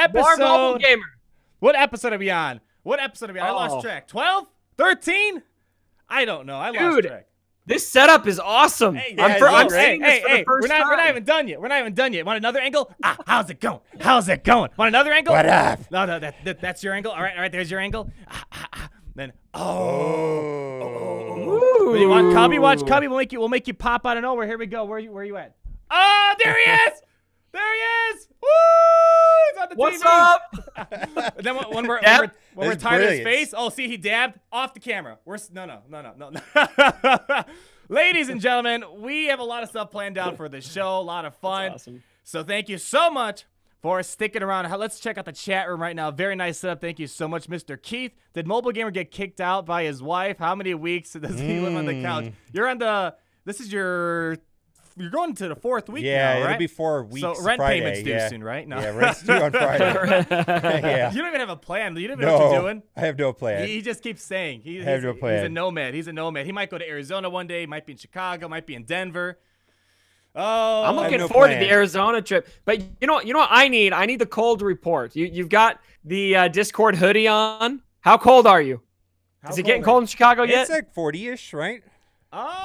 episode? Gamer. What episode are we on? What episode are we on? I lost track. 12? 13? I don't know. I lost track. This setup is awesome. Hey, I'm seeing this for the first time. We're not even done yet. We're not even done yet. Want another angle? How's it going? How's it going? Want another angle? What up? No, that's your angle. All right, there's your angle. Then Ooh. You want Cubby? Watch Cubby. We'll make you pop out of nowhere. Here we go. Where are you at? Oh, there he is! There he is! Woo! He's on the What's TV. up? Then when we're That's tired of his brilliant. face, oh, see, he dabbed off the camera. No. Ladies and gentlemen, we have a lot of stuff planned out for this show. A lot of fun. That's awesome. So thank you so much for sticking around. Let's check out the chat room right now. Very nice setup. Thank you so much, Mr. Keith. Did Mobile Gamer get kicked out by his wife? How many weeks does he live on the couch? You're on the. You're going to the 4th week now, right? It'll be 4 weeks. So rent Friday, payments due soon, right? No. Yeah, rent's due on Friday. Yeah. You don't even have a plan. You don't even know what you're doing. I have no plan. He just keeps saying. I have no plan. He's a nomad. He's a nomad. He might go to Arizona one day. He might be in Chicago. Might be in Denver. Oh, I'm looking forward to the Arizona trip. But you know what I need? I need the cold report. You've got the Discord hoodie on. How cold are you? Is it getting cold in Chicago yet? It's like 40-ish, right?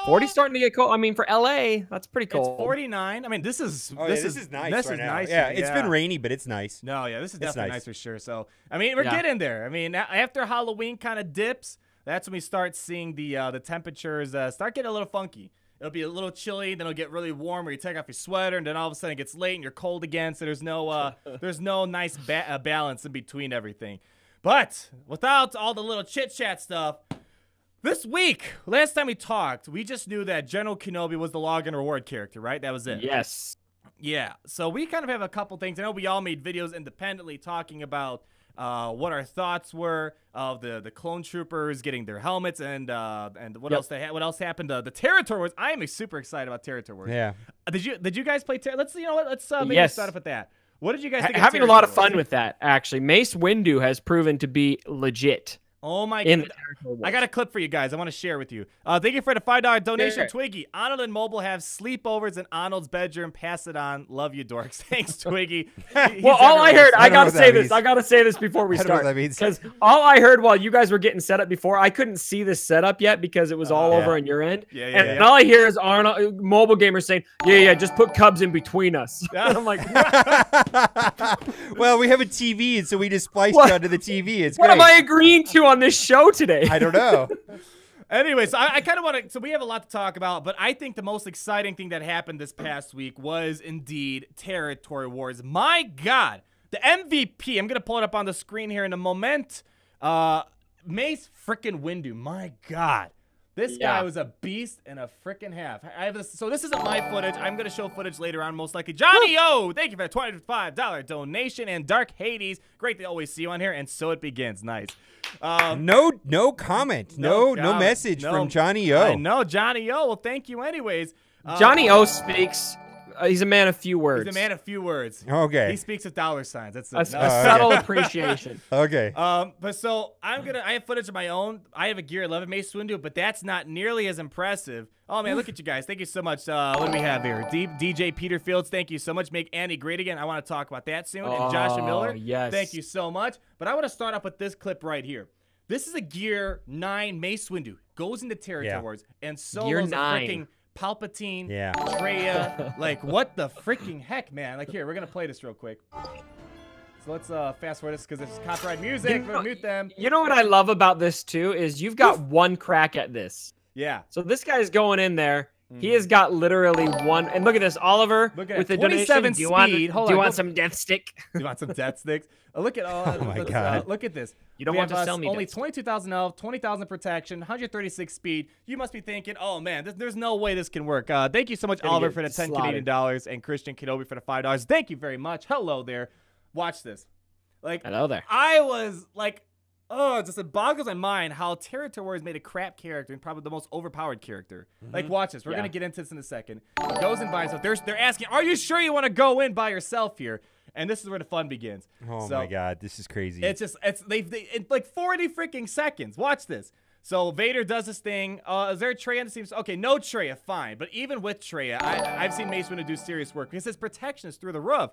40 starting to get cold. I mean, for LA, that's pretty cold. It's 49. I mean, this is nice. This right is now. nice. Yeah, it's been rainy, but it's nice. No, yeah, this is definitely nice for sure. So, I mean, we're Yeah. getting there. I mean, after Halloween kind of dips, that's when we start seeing the temperatures start getting a little funky. It'll be a little chilly, then it'll get really warm where you take off your sweater, and then all of a sudden it gets late and you're cold again. So there's no nice balance in between everything. But without all the little chit chat stuff. This week, last time we talked, we just knew that General Kenobi was the log and reward character, right? That was it. Yes. Yeah. So we kind of have a couple things. I know we all made videos independently talking about what our thoughts were of the clone troopers getting their helmets and what else what else happened. The Territory Wars. I am super excited about Territory Wars. Yeah. Did you guys play Let's maybe Yes. start off with that. What did you guys think? Having a lot of fun with that, actually. Mace Windu has proven to be legit. Oh my God. I got a clip for you guys. I want to share with you. Thank you for the $5 donation, Sure. Twiggy. Arnold and Mobile have sleepovers in Arnold's bedroom. Pass it on. Love you, dorks. Thanks, Twiggy. Well, all I heard, I gotta what that say this. means. I gotta say this before we I don't know start. what that means. Because all I heard while you guys were getting set up before, I couldn't see this setup yet because it was all over on your end. And all I hear is Arnold, Mobile Gamer saying, yeah, just put Cubs in between us. And I'm like, Well, we have a TV, and so we just spliced you onto the TV. It's what great. am I agreeing to on this show today? I don't know. Anyways, I kind of want to. So we have a lot to talk about, but I think the most exciting thing that happened this past week was indeed Territory Wars. My God, the MVP. I'm gonna pull it up on the screen here in a moment. Mace freaking Windu. My God. This guy was a beast and a freaking half. I have this, so this isn't my footage. I'm going to show footage later on, most likely. Johnny O, thank you for the $25 donation. And Dark Hades, great to always see you on here. And so it begins. Nice. No comment. No message from Johnny O. I know, Johnny O. Well, thank you anyways. Johnny O speaks. He's a man of few words. He's a man of few words. Okay. He speaks with dollar signs. That's a it. subtle appreciation. Okay. But so I have footage of my own. I have a Gear 11 Mace Windu, but that's not nearly as impressive. Oh man, look at you guys. Thank you so much. What do we have here? DJ Peterfields, thank you so much. Make Annie great again. I want to talk about that soon. And Josh Miller, yes. Thank you so much. But I want to start off with this clip right here. This is a Gear 9 Mace Windu. Goes into Territory Wars and solos a freaking Palpatine, Traya, like what the freaking heck, man? Like here, we're gonna play this real quick. So let's fast forward this because it's copyright music. We'll mute them. You know what I love about this too is you've got one crack at this. Yeah. So this guy's going in there. He has got literally one. And look at this, Oliver. Look at with the 27 donation. speed. Do you want some death stick? Do you want some death sticks? Look at all. Oh my God. Look at this. You don't want to sell me only death 22,000 health, 20,000 protection, 136 speed. You must be thinking, oh man, there's no way this can work. Thank you so much, Oliver, for the 10 Canadian dollars, and Christian Kenobi for the $5. Thank you very much. Hello there. Watch this. Like, hello there. I was like, oh, just it boggles my mind how Territory Wars made a crap character and probably the most overpowered character. Like, watch this. We're gonna get into this in a second. He goes and buys. So they're asking, are you sure you want to go in by yourself here? And this is where the fun begins. Oh so my God, this is crazy. It's in like 40 freaking seconds. Watch this. So Vader does his thing. Is there a Traya on the team? Okay, no Traya, fine. But even with Traya, I've seen Mace Windu do serious work because his protection is through the roof.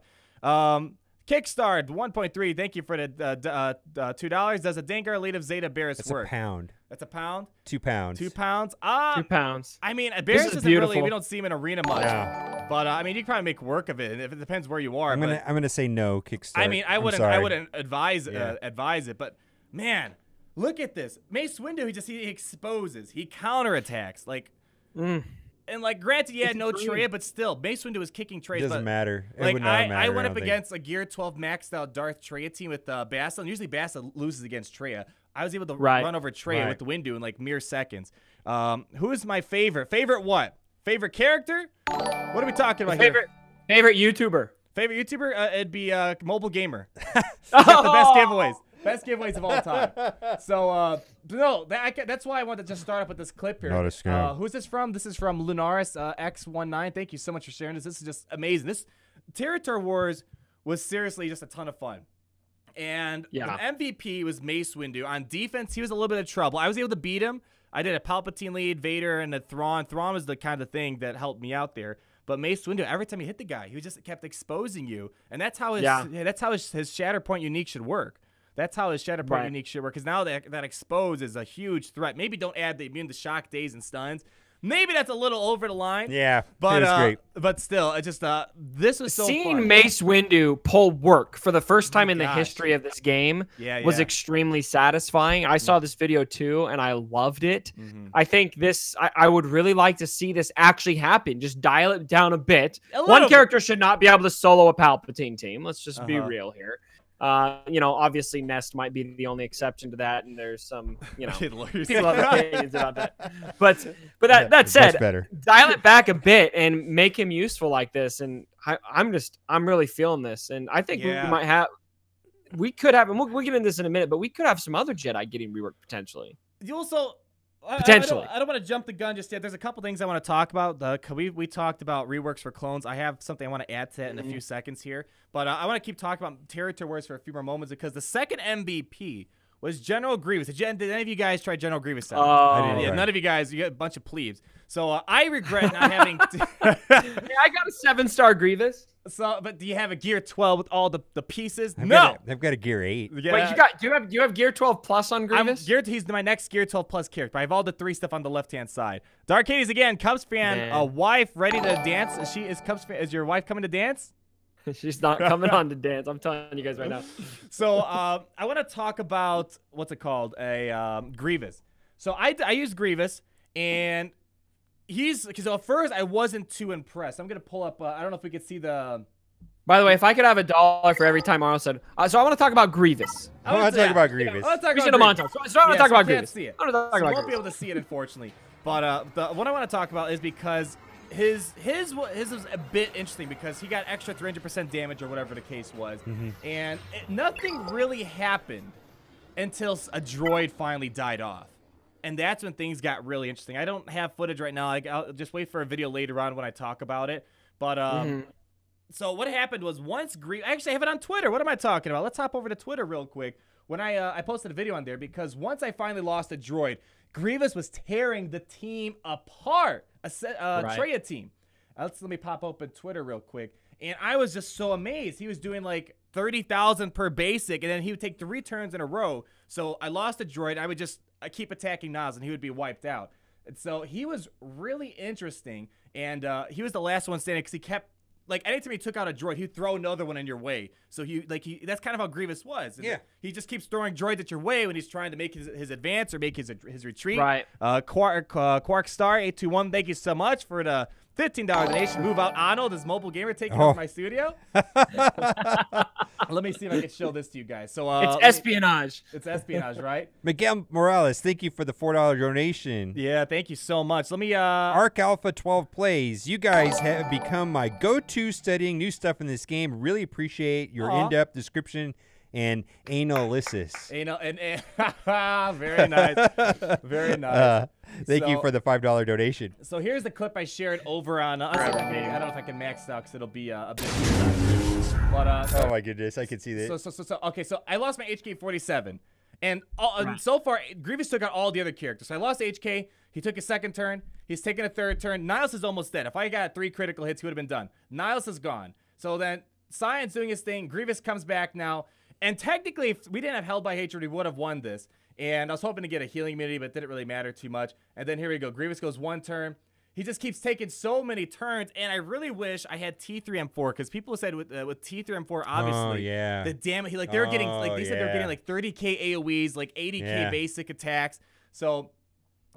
Kickstarted 1.3. Thank you for the $2. Does a Dengar Elite of Zeta Barris work? That's a pound. That's a pound? 2 pounds. 2 pounds? 2 pounds. I mean, Barris isn't really, we don't see him in arena much. Yeah. But, I mean, you can probably make work of it. If it depends where you are. I'm gonna say no, Kickstarter. I mean, I wouldn't advise it. But, man, look at this. Mace Windu, he exposes. He counterattacks. Like, and, like, granted, you had no Traya, but still, Mace Windu was kicking Trays. It doesn't matter. It like, would not matter, I went up against a Gear 12 maxed out Darth Traya team with Bassa, and usually Bassa loses against Traya. I was able to run over Traya with the Windu in, like, mere seconds. Who is my favorite? Favorite what? Favorite character? What are we talking about here? Favorite YouTuber. Favorite YouTuber? It'd be Mobile Gamer. Got the best giveaways. Best giveaways of all time. So, no, that's why I wanted to just start off with this clip here. Not a scam. Who's this from? This is from Lunaris X19. Thank you so much for sharing this. This is just amazing. This Territory Wars was seriously just a ton of fun. And the MVP was Mace Windu. On defense, he was a little bit of trouble. I was able to beat him. I did a Palpatine lead, Vader, and a Thrawn. Thrawn was the kind of thing that helped me out there. But Mace Windu, every time he hit the guy, he just kept exposing you. And that's how his Shatterpoint unique should work. That's how his Shatterpoint unique should work. Because now that expose is a huge threat. Maybe don't add the immune to shock, daze, and stuns. Maybe that's a little over the line. Yeah, but it was great. But still, it just this was so seeing fun. Mace Windu pull work for the first time in the history of this game was extremely satisfying. I saw this video too, and I loved it. I think I would really like to see this actually happen. Just dial it down a bit. One character should not be able to solo a Palpatine team. Let's just be real here. You know, obviously Nest might be the only exception to that, and there's some, you know, people have opinions about that. But that said, dial it back a bit and make him useful like this. And I'm really feeling this, and I think we could have, and we'll get into this in a minute, but we could have some other Jedi getting reworked potentially. You also. Potentially. I don't want to jump the gun just yet. There's a couple things I want to talk about. We talked about reworks for clones. I have something I want to add to that in a few seconds here. But I want to keep talking about Territory Wars for a few more moments because the second MVP was General Grievous. Did any of you guys try General Grievous out? I didn't. None of you guys. You got a bunch of plebes. So I regret not having. I got a 7-star Grievous. So, but do you have a Gear 12 with all the pieces? I've got a Gear 8. Yeah. Wait, do you have Gear 12 Plus on Grievous? He's my next Gear 12 Plus character. I have all the 3 stuff on the left-hand side. Dark Katie's again, Cubs fan, a wife ready to dance. Is your wife coming to dance? She's not coming on to dance. I'm telling you guys right now. So I want to talk about what's it called? Grievous. So I use Grievous, and because at first I wasn't too impressed. I'm gonna pull up. I don't know if we could see the. By the way, if I could have $1 for every time Arnold said, so I want to talk about Grievous. I want to talk about Grievous. I want to talk about Grievous. See it. You won't be able to see it, unfortunately. But what I want to talk about is because his was a bit interesting because he got extra 300% damage or whatever the case was, and nothing really happened until a droid finally died off. And that's when things got really interesting. I don't have footage right now. I'll just wait for a video later on when I talk about it. But so what happened was once Grievous... Actually, I have it on Twitter. What am I talking about? Let's hop over to Twitter real quick. When I posted a video on there because once I finally lost a droid, Grievous was tearing the team apart. Traya team. Let me pop open Twitter real quick. And I was just so amazed. He was doing like 30,000 per basic, and then he would take 3 turns in a row. So I lost a droid. I would just keep attacking Nas, and he would be wiped out. And so he was really interesting, and he was the last one standing because he kept, like, anytime he took out a droid, he'd throw another one in your way. So that's kind of how Grievous was. And he just keeps throwing droids at your way when he's trying to make his advance or make his retreat. Right. Quark Star 821, thank you so much for the $15 donation. Move out Arnold is Mobile Gamer taking over my studio. Let me see if I can show this to you guys. So it's espionage. It's espionage, right? Miguel Morales, thank you for the $4 donation. Yeah, thank you so much. Let me Arc Alpha 12 plays. You guys have become my go-to studying new stuff in this game. Really appreciate your in-depth description and analysis. Very nice. Very nice. Thank you for the $5 donation. So here's the clip I shared over on I don't know if I can max out because it'll be a bit but oh my goodness, I can see that. Okay, so I lost my HK-47. And so far, Grievous took out all the other characters. So I lost HK. He took a second turn. He's taking a third turn. Niles is almost dead. If I got 3 critical hits, he would have been done. Niles is gone. So Cyan's doing his thing. Grievous comes back now. And technically, if we didn't have Held by Hatred, we would have won this. And I was hoping to get a healing immunity, but it didn't really matter too much. And then here we go. Grievous goes 1 turn. He just keeps taking so many turns, and I really wish I had T3M4 because people said with T3M4, obviously, the damage. Like they were getting, like they said, they were getting like 30k AOE's, like 80k basic attacks. So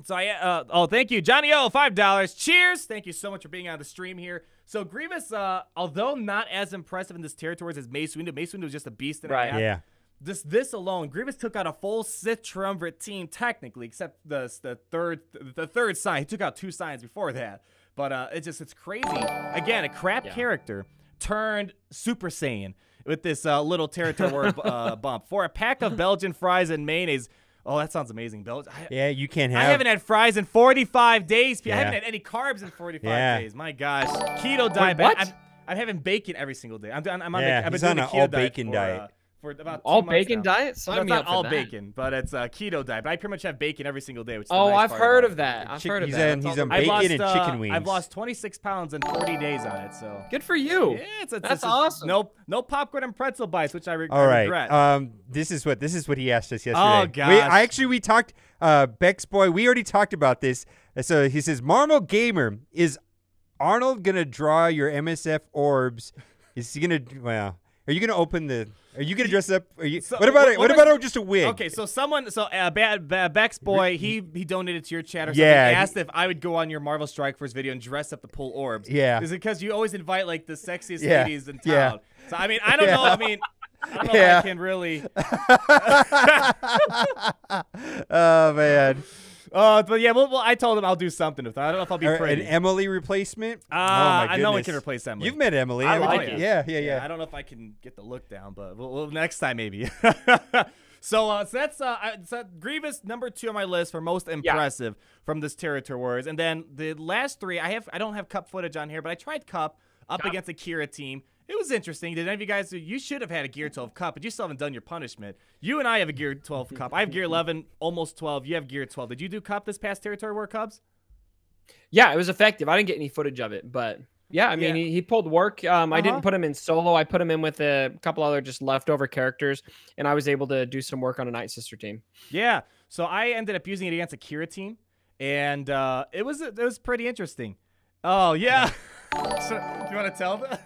I thank you, Johnny O, $5. Cheers! Thank you so much for being on the stream here. So Grievous, although not as impressive in this territories as Mace Windu was just a beast in a half. Yeah. This alone, Grievous took out a full Sith triumvirate team technically, except the third sign. He took out 2 signs before that, but it's crazy. Again, a crap character turned Super Saiyan with this little territory bump for a pack of Belgian fries and mayonnaise. Oh, that sounds amazing, yeah, you can't have. I haven't had fries in 45 days. I haven't had any carbs in 45 days. My gosh, keto diet. What? I'm having bacon every single day. I've been he's doing on an all bacon diet. For about all 2 months bacon now. diet? So it's not all bacon, but it's a keto diet. But I pretty much have bacon every single day. Which is the nice I've part heard about of that. I've heard of He's that. on bacon and chicken wings. I've lost 26 pounds in 40 days on it. So good for you. Yeah, that's awesome. No popcorn and pretzel bites, which I all right. regret. This is what he asked us yesterday. Oh gosh. We talked. Beck's boy. We already talked about this. So he says, Marvel Gamer, is Arnold gonna draw your MSF orbs? Is he gonna? Well. Are you gonna open the? Are you gonna dress up? Are you? So, what about just a wig? Okay, so Beck's boy, he donated to your chat or something. Asked if I would go on your Marvel Strike Force video and dress up to pull orbs. Yeah. Is it because you always invite like the sexiest ladies in town? Yeah. So I mean, I don't know. I mean, I don't know if I can really. Oh man. But yeah, well, I told him I'll do something with that. I don't know if I'll be pretty. An Emily replacement? I know we can replace Emily. You've met Emily. I like it. Yeah. I don't know if I can get the look down, but we'll next time maybe. So that's Grievous #2 on my list for most impressive from this Territory Wars. And then the last 3, I don't have Cup footage on here, but I tried Cup up against a Kira team. It was interesting. Did any of you guys? You should have had a Gear 12 Cup, but you still haven't done your punishment. You and I have a Gear 12 Cup. I have Gear 11, almost 12. You have Gear 12. Did you do Cup this past Territory War Cubs? Yeah, it was effective. I didn't get any footage of it, but yeah, I mean, he pulled work. I didn't put him in solo. I put him in with a couple other just leftover characters, and I was able to do some work on a Night Sister team. Yeah, so I ended up using it against a Kira team, and it was pretty interesting. Oh yeah. So, do you want to tell them?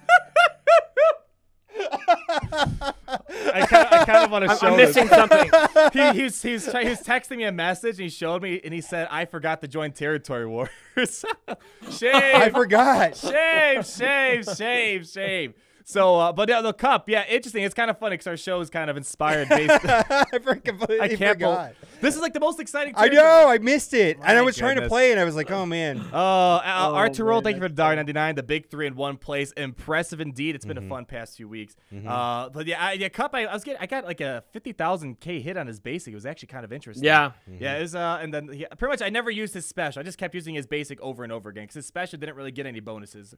I kind of want to show. I'm missing something. He was texting me a message and he showed me and he said, "I forgot to join Territory Wars." Shame. I forgot. Shame. So, but the Cup, yeah, interesting. It's kind of funny because our show is kind of inspired based. I completely forgot. This is like the most exciting. I know. I missed it, and I was trying to play, and I was like, "Oh man." Arturo, thank you for the $1.99. The big 3 in one place, impressive indeed. It's been a fun past few weeks. But yeah, Cup. I got like a 50,000K hit on his basic. It was actually kind of interesting. Yeah, yeah. It was, and then pretty much I never used his special. I just kept using his basic over and over again because his special didn't really get any bonuses.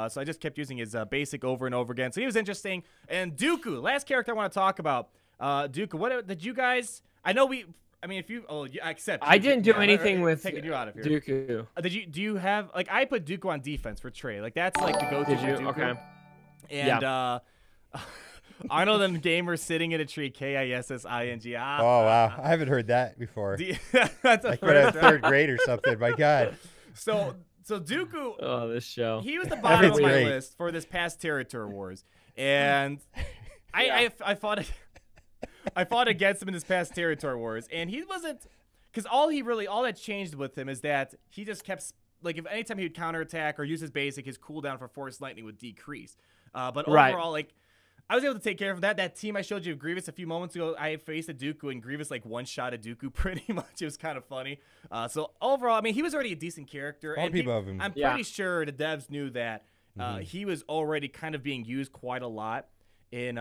So I just kept using his basic over and over again. So he was interesting. And Dooku, last character I want to talk about. Dooku, what did you guys? I know we. I mean, if you, I accept. I didn't do anything with taking you out of here. Dooku. Do you have like I put Dooku on defense for Trey? Like that's like the go-to. Did you? Dooku. Okay. And Arnold and Gamer sitting in a tree. KISSING. Oh wow, I haven't heard that before. That's like when I was 3rd grade or something. My God. So Dooku. Oh, this show. He was the bottom of my list for this past Territory Wars, and I fought against him in this past Territory Wars, and he wasn't, because all that changed with him is that he just kept, like, if anytime he would counterattack or use his basic, his cooldown for Force Lightning would decrease. But overall, like, I was able to take care of that. That team I showed you of Grievous a few moments ago, I faced a Dooku, and Grievous, like, one-shot a Dooku pretty much. It was kind of funny. So overall, I mean, he was already a decent character. I'm pretty sure the devs knew that he was already kind of being used quite a lot in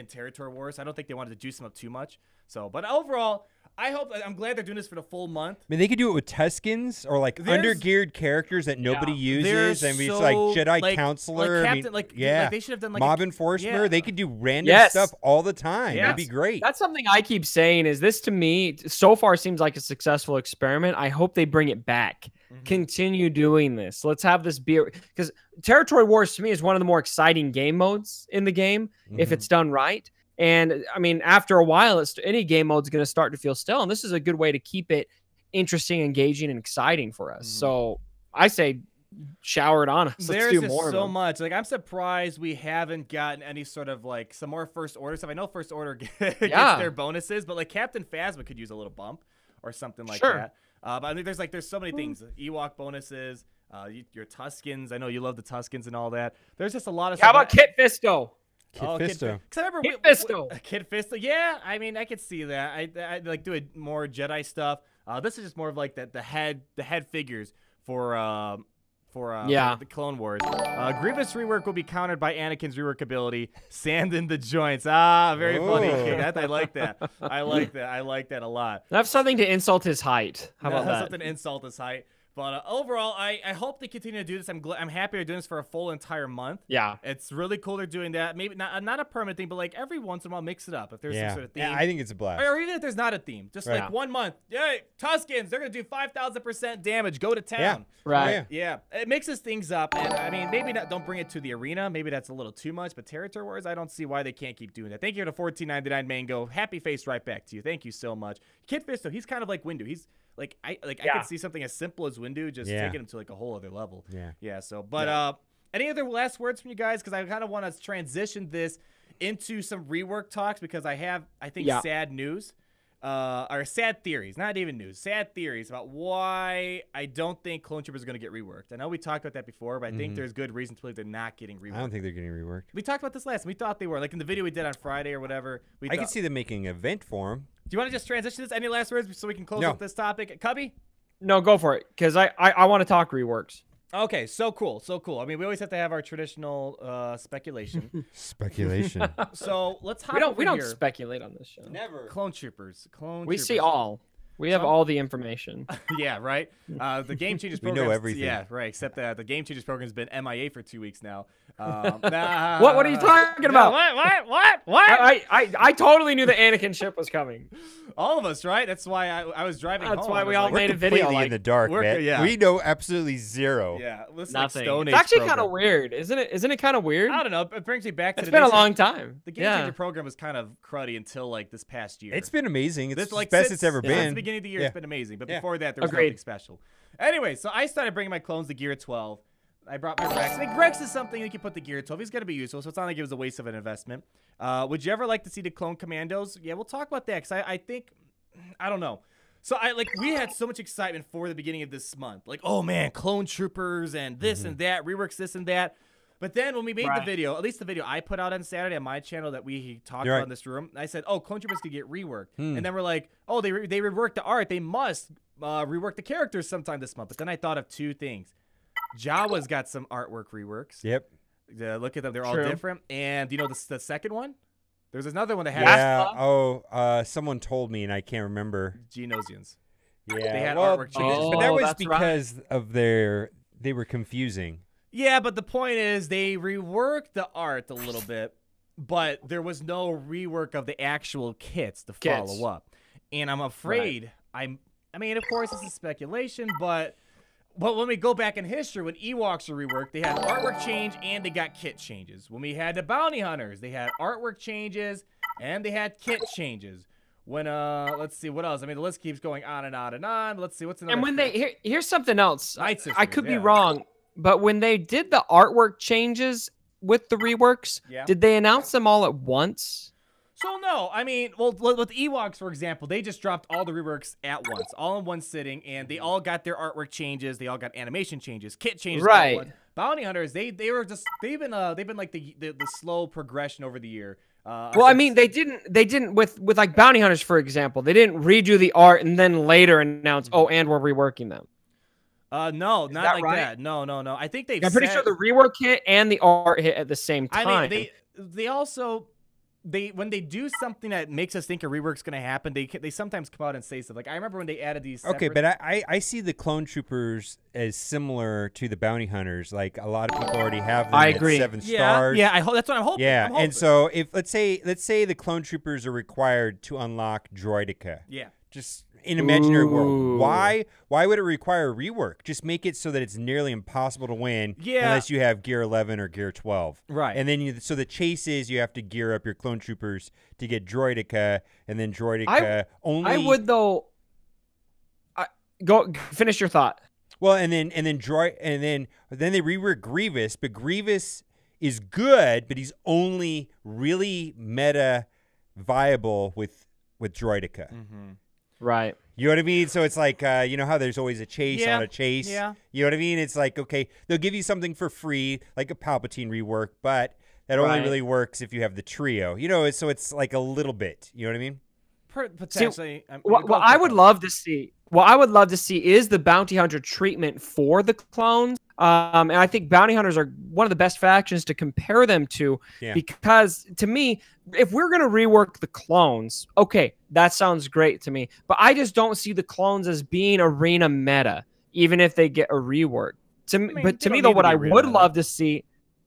Territory Wars. I don't think they wanted to juice him up too much. So, but overall, I'm glad they're doing this for the full month. I mean, they could do it with Tuskens or like undergeared characters that nobody uses. I mean, it's like Jedi Counselor. Like they should have done like Mob Enforcer. They could do random stuff all the time. It'd be great. That's something I keep saying. Is this to me so far seems like a successful experiment. I hope they bring it back. continue doing this. Let's have this be, because Territory Wars to me is one of the more exciting game modes in the game if it's done right. And I mean, after a while, any game mode is going to start to feel stale, and this is a good way to keep it interesting, engaging, and exciting for us. So I say, shower it on us. There's do just more so much. Like, I'm surprised we haven't gotten any sort of like some more First Order stuff. I know First Order gets their bonuses, but like Captain Phasma could use a little bump or something like that. But I mean, there's so many things. Ewok bonuses, your Tuskens. I know you love the Tuskens and all that. There's just a lot of stuff. How about Kit Fisto? Kit Fisto. Because I remember Kit Fisto. Kit Fisto. Yeah, I mean, I could see that. I like do more Jedi stuff. This is just more of like the head figures for the Clone Wars. Grievous rework will be countered by Anakin's rework ability. Sand in the joints. Very funny. I like that. I like that. I like that a lot. I have something to insult his height. How about that? Something to insult his height. But overall, I hope they continue to do this. I'm happy they're doing this for a full entire month. Yeah, it's really cool they're doing that. Maybe not a permanent thing, but like every once in a while, mix it up if there's some sort of theme. Yeah, I think it's a blast. Or even if there's not a theme, just like 1 month. Hey, Tuskens, they're gonna do 5,000% damage. Go to town. Yeah. Right. Yeah, it mixes things up, and I mean, maybe don't bring it to the arena. Maybe that's a little too much. But Territory Wars, I don't see why they can't keep doing that. Thank you to $14.99 Mango. Happy face right back to you. Thank you so much. Kit Fisto, he's kind of like Windu. He's like I could see something as simple as Windu just taking him to like a whole other level. Yeah. So, but any other last words from you guys? Because I kind of want to transition this into some rework talks because I think sad news, or sad theories, not even news, sad theories about why I don't think Clone Troopers are going to get reworked. I know we talked about that before, but I think there's good reason to believe they're not getting reworked. I don't think they're getting reworked. We talked about this last. We thought they were, like in the video we did on Friday or whatever. I could see them making an event for them. Do you want to just transition this? Any last words so we can close up this topic? Cubby? No, go for it, because I want to talk reworks. Okay, so cool. I mean, we always have to have our traditional speculation. Speculation. So let's hop we don't speculate on this show. Never. Clone Troopers. We see all. We have all the information. Yeah, right. The Game Changers program. We know everything. Yeah, right. Except that the Game Changers program has been MIA for 2 weeks now. What are you talking about? What? I totally knew the Anakin ship was coming. All of us, right? That's why I was driving. That's home. why we all made a video. Completely in the dark, man. Yeah. We know absolutely zero. Yeah, nothing. Like it's actually kind of weird, isn't it? Isn't it kind of weird? I don't know. It brings me back to. It's been a long time. The Game Changer program was kind of cruddy until like this past year. It's been amazing. It's the best it's ever been. Since the beginning of the year, it's been amazing. But before that, there was nothing special. Anyway, so I started bringing my clones to Gear 12. I brought my Rex. I think Rex is something you can put the Gear 12. He's going to be useful, so it's not like it was a waste of an investment. Would you ever like to see the clone commandos? Yeah, we'll talk about that, because I think, I don't know. So we had so much excitement for the beginning of this month. Like, oh man, clone troopers and this and that, reworks this and that. But then when we made the video, at least the video I put out on Saturday on my channel that we talked about in this room, I said, oh, clone troopers could get reworked. And then we're like, oh, they reworked the art. They must rework the characters sometime this month. But then I thought of two things. Jawa's got some artwork reworks. Yep. Look at them. They're all different. And you know the second one? There's another one that had... Yeah. Someone told me, and I can't remember. Geonosians. Yeah. They had artwork changes. But that was because of they were confusing. Yeah, but the point is they reworked the art a little bit, but there was no rework of the actual kits to follow up. And I'm afraid I mean, of course, this is speculation, but when we go back in history, when Ewoks were reworked, they had artwork change and they got kit changes. When we had the Bounty Hunters, they had artwork changes and they had kit changes. When let's see what else. I mean, the list keeps going on and on and on. Let's see what's another. And when here's something else. Night Sisters, I could be wrong, but when they did the artwork changes with the reworks, did they announce them all at once? So no, I mean, well, with Ewoks, for example, they just dropped all the reworks at once, all in one sitting, and they all got their artwork changes, they all got animation changes, kit changes. Right. Bounty Hunters, they've been like the slow progression over the year. Well, I mean, they didn't with like Bounty Hunters, for example, they didn't redo the art and then later announce, oh, and we're reworking them. No, not like that. No. I think I'm pretty sure the rework hit and the art hit at the same time. I mean, they also. When they do something that makes us think a rework's going to happen, they sometimes come out and say stuff. Like, I remember when they added these Okay, but I see the clone troopers as similar to the bounty hunters. Like, a lot of people already have them at 7 stars. Yeah, that's what I'm hoping. Yeah, and so if let's say the clone troopers are required to unlock Droideka. Yeah. Just in imaginary world. Why would it require a rework? Just make it so that it's nearly impossible to win unless you have gear 11 or gear 12. Right. And then so the chase is you have to gear up your clone troopers to get Droideka, and then Droideka only. I would though. Go finish your thought. Well, and then they rework Grievous, but Grievous is good, but he's only really meta viable with Droideka. Right. You know what I mean? So it's like, you know how there's always a chase on a chase? Yeah. You know what I mean? It's like, okay, they'll give you something for free, like a Palpatine rework, but that only really works if you have the trio. You know, so it's like a little bit. You know what I mean? Potentially. What I would love to see is the bounty hunter treatment for the clones. And I think bounty hunters are one of the best factions to compare them to, because to me, if we're going to rework the clones, okay, that sounds great to me. But I just don't see the clones as being arena meta, even if they get a rework. To me, though, what I would love to see.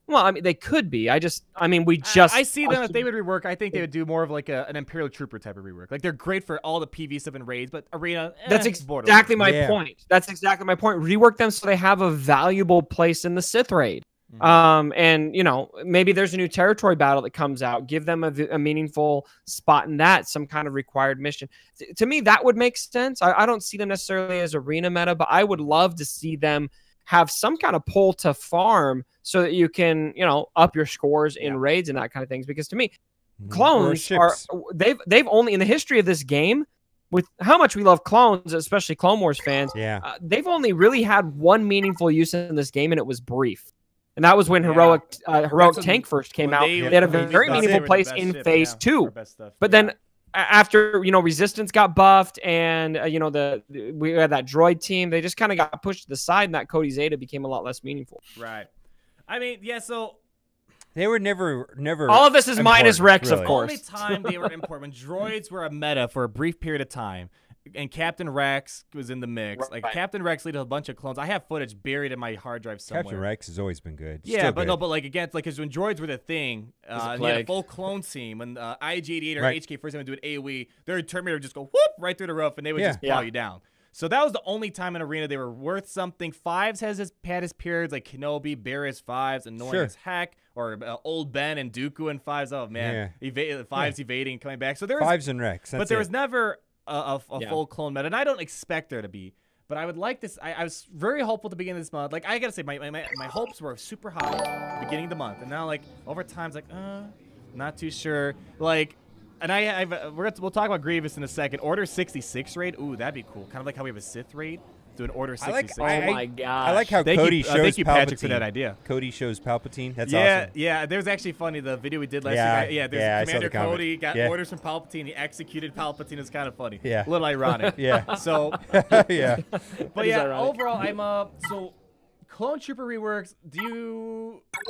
Well, I mean, they could be. I see them if they would rework. I think they would do more of like an Imperial Trooper type of rework. Like they're great for all the PV stuff and raids, but arena. That's exactly my point. That's exactly my point. Rework them so they have a valuable place in the Sith raid. And you know, maybe there's a new territory battle that comes out. Give them a meaningful spot in that, some kind of required mission. To me, that would make sense. I don't see them necessarily as arena meta, but I would love to see them have some kind of pull to farm so that you can, you know, up your scores in raids and that kind of things. Because to me, clones they've only in the history of this game, with how much we love clones, especially Clone Wars fans, they've only really had one meaningful use in this game, and it was brief. And that was when Heroic Tank first came out. They had a very meaningful place in Phase 2. But then after, you know, Resistance got buffed and, you know, we had that droid team, they just kind of got pushed to the side, and that Cody Zeta became a lot less meaningful. Right. I mean, yeah, so they were never. All of this is minus Rex, really. Of course. The only time they were important when droids were a meta for a brief period of time, and Captain Rex was in the mix. Like Captain Rex leaded a bunch of clones. I have footage buried in my hard drive somewhere. Captain Rex has always been good. Yeah, but like again, like because when droids were the thing, you had a full clone team. When IG-88 or HK first time to do an AOE, their Terminator would just go whoop right through the roof, and they would just plow you down. So that was the only time in Arena they were worth something. Fives had his periods, like Kenobi, Barris Fives, annoying as heck, or Old Ben and Dooku and Fives. Oh man, Fives evading, coming back. So there was Fives and Rex, but there was never a full clone meta, and I don't expect there to be. But I would like this. I was very hopeful at the beginning of this month. Like I gotta say, my hopes were super high beginning of the month, and now like over time, it's like not too sure. Like. And we'll talk about Grievous in a second. Order 66 raid. Ooh, that'd be cool. Kind of like how we have a Sith raid. Do an Order 66. Oh my gosh. I like how Cody shows thank you, Palpatine. Patrick, for that idea. Cody shows Palpatine. That's awesome. Yeah. There's actually funny the video we did last week. There's Commander Cody got orders from Palpatine. He executed Palpatine. It's kind of funny. Yeah. A little ironic. So. Yeah. But yeah, overall, I'm so. Clone Trooper reworks,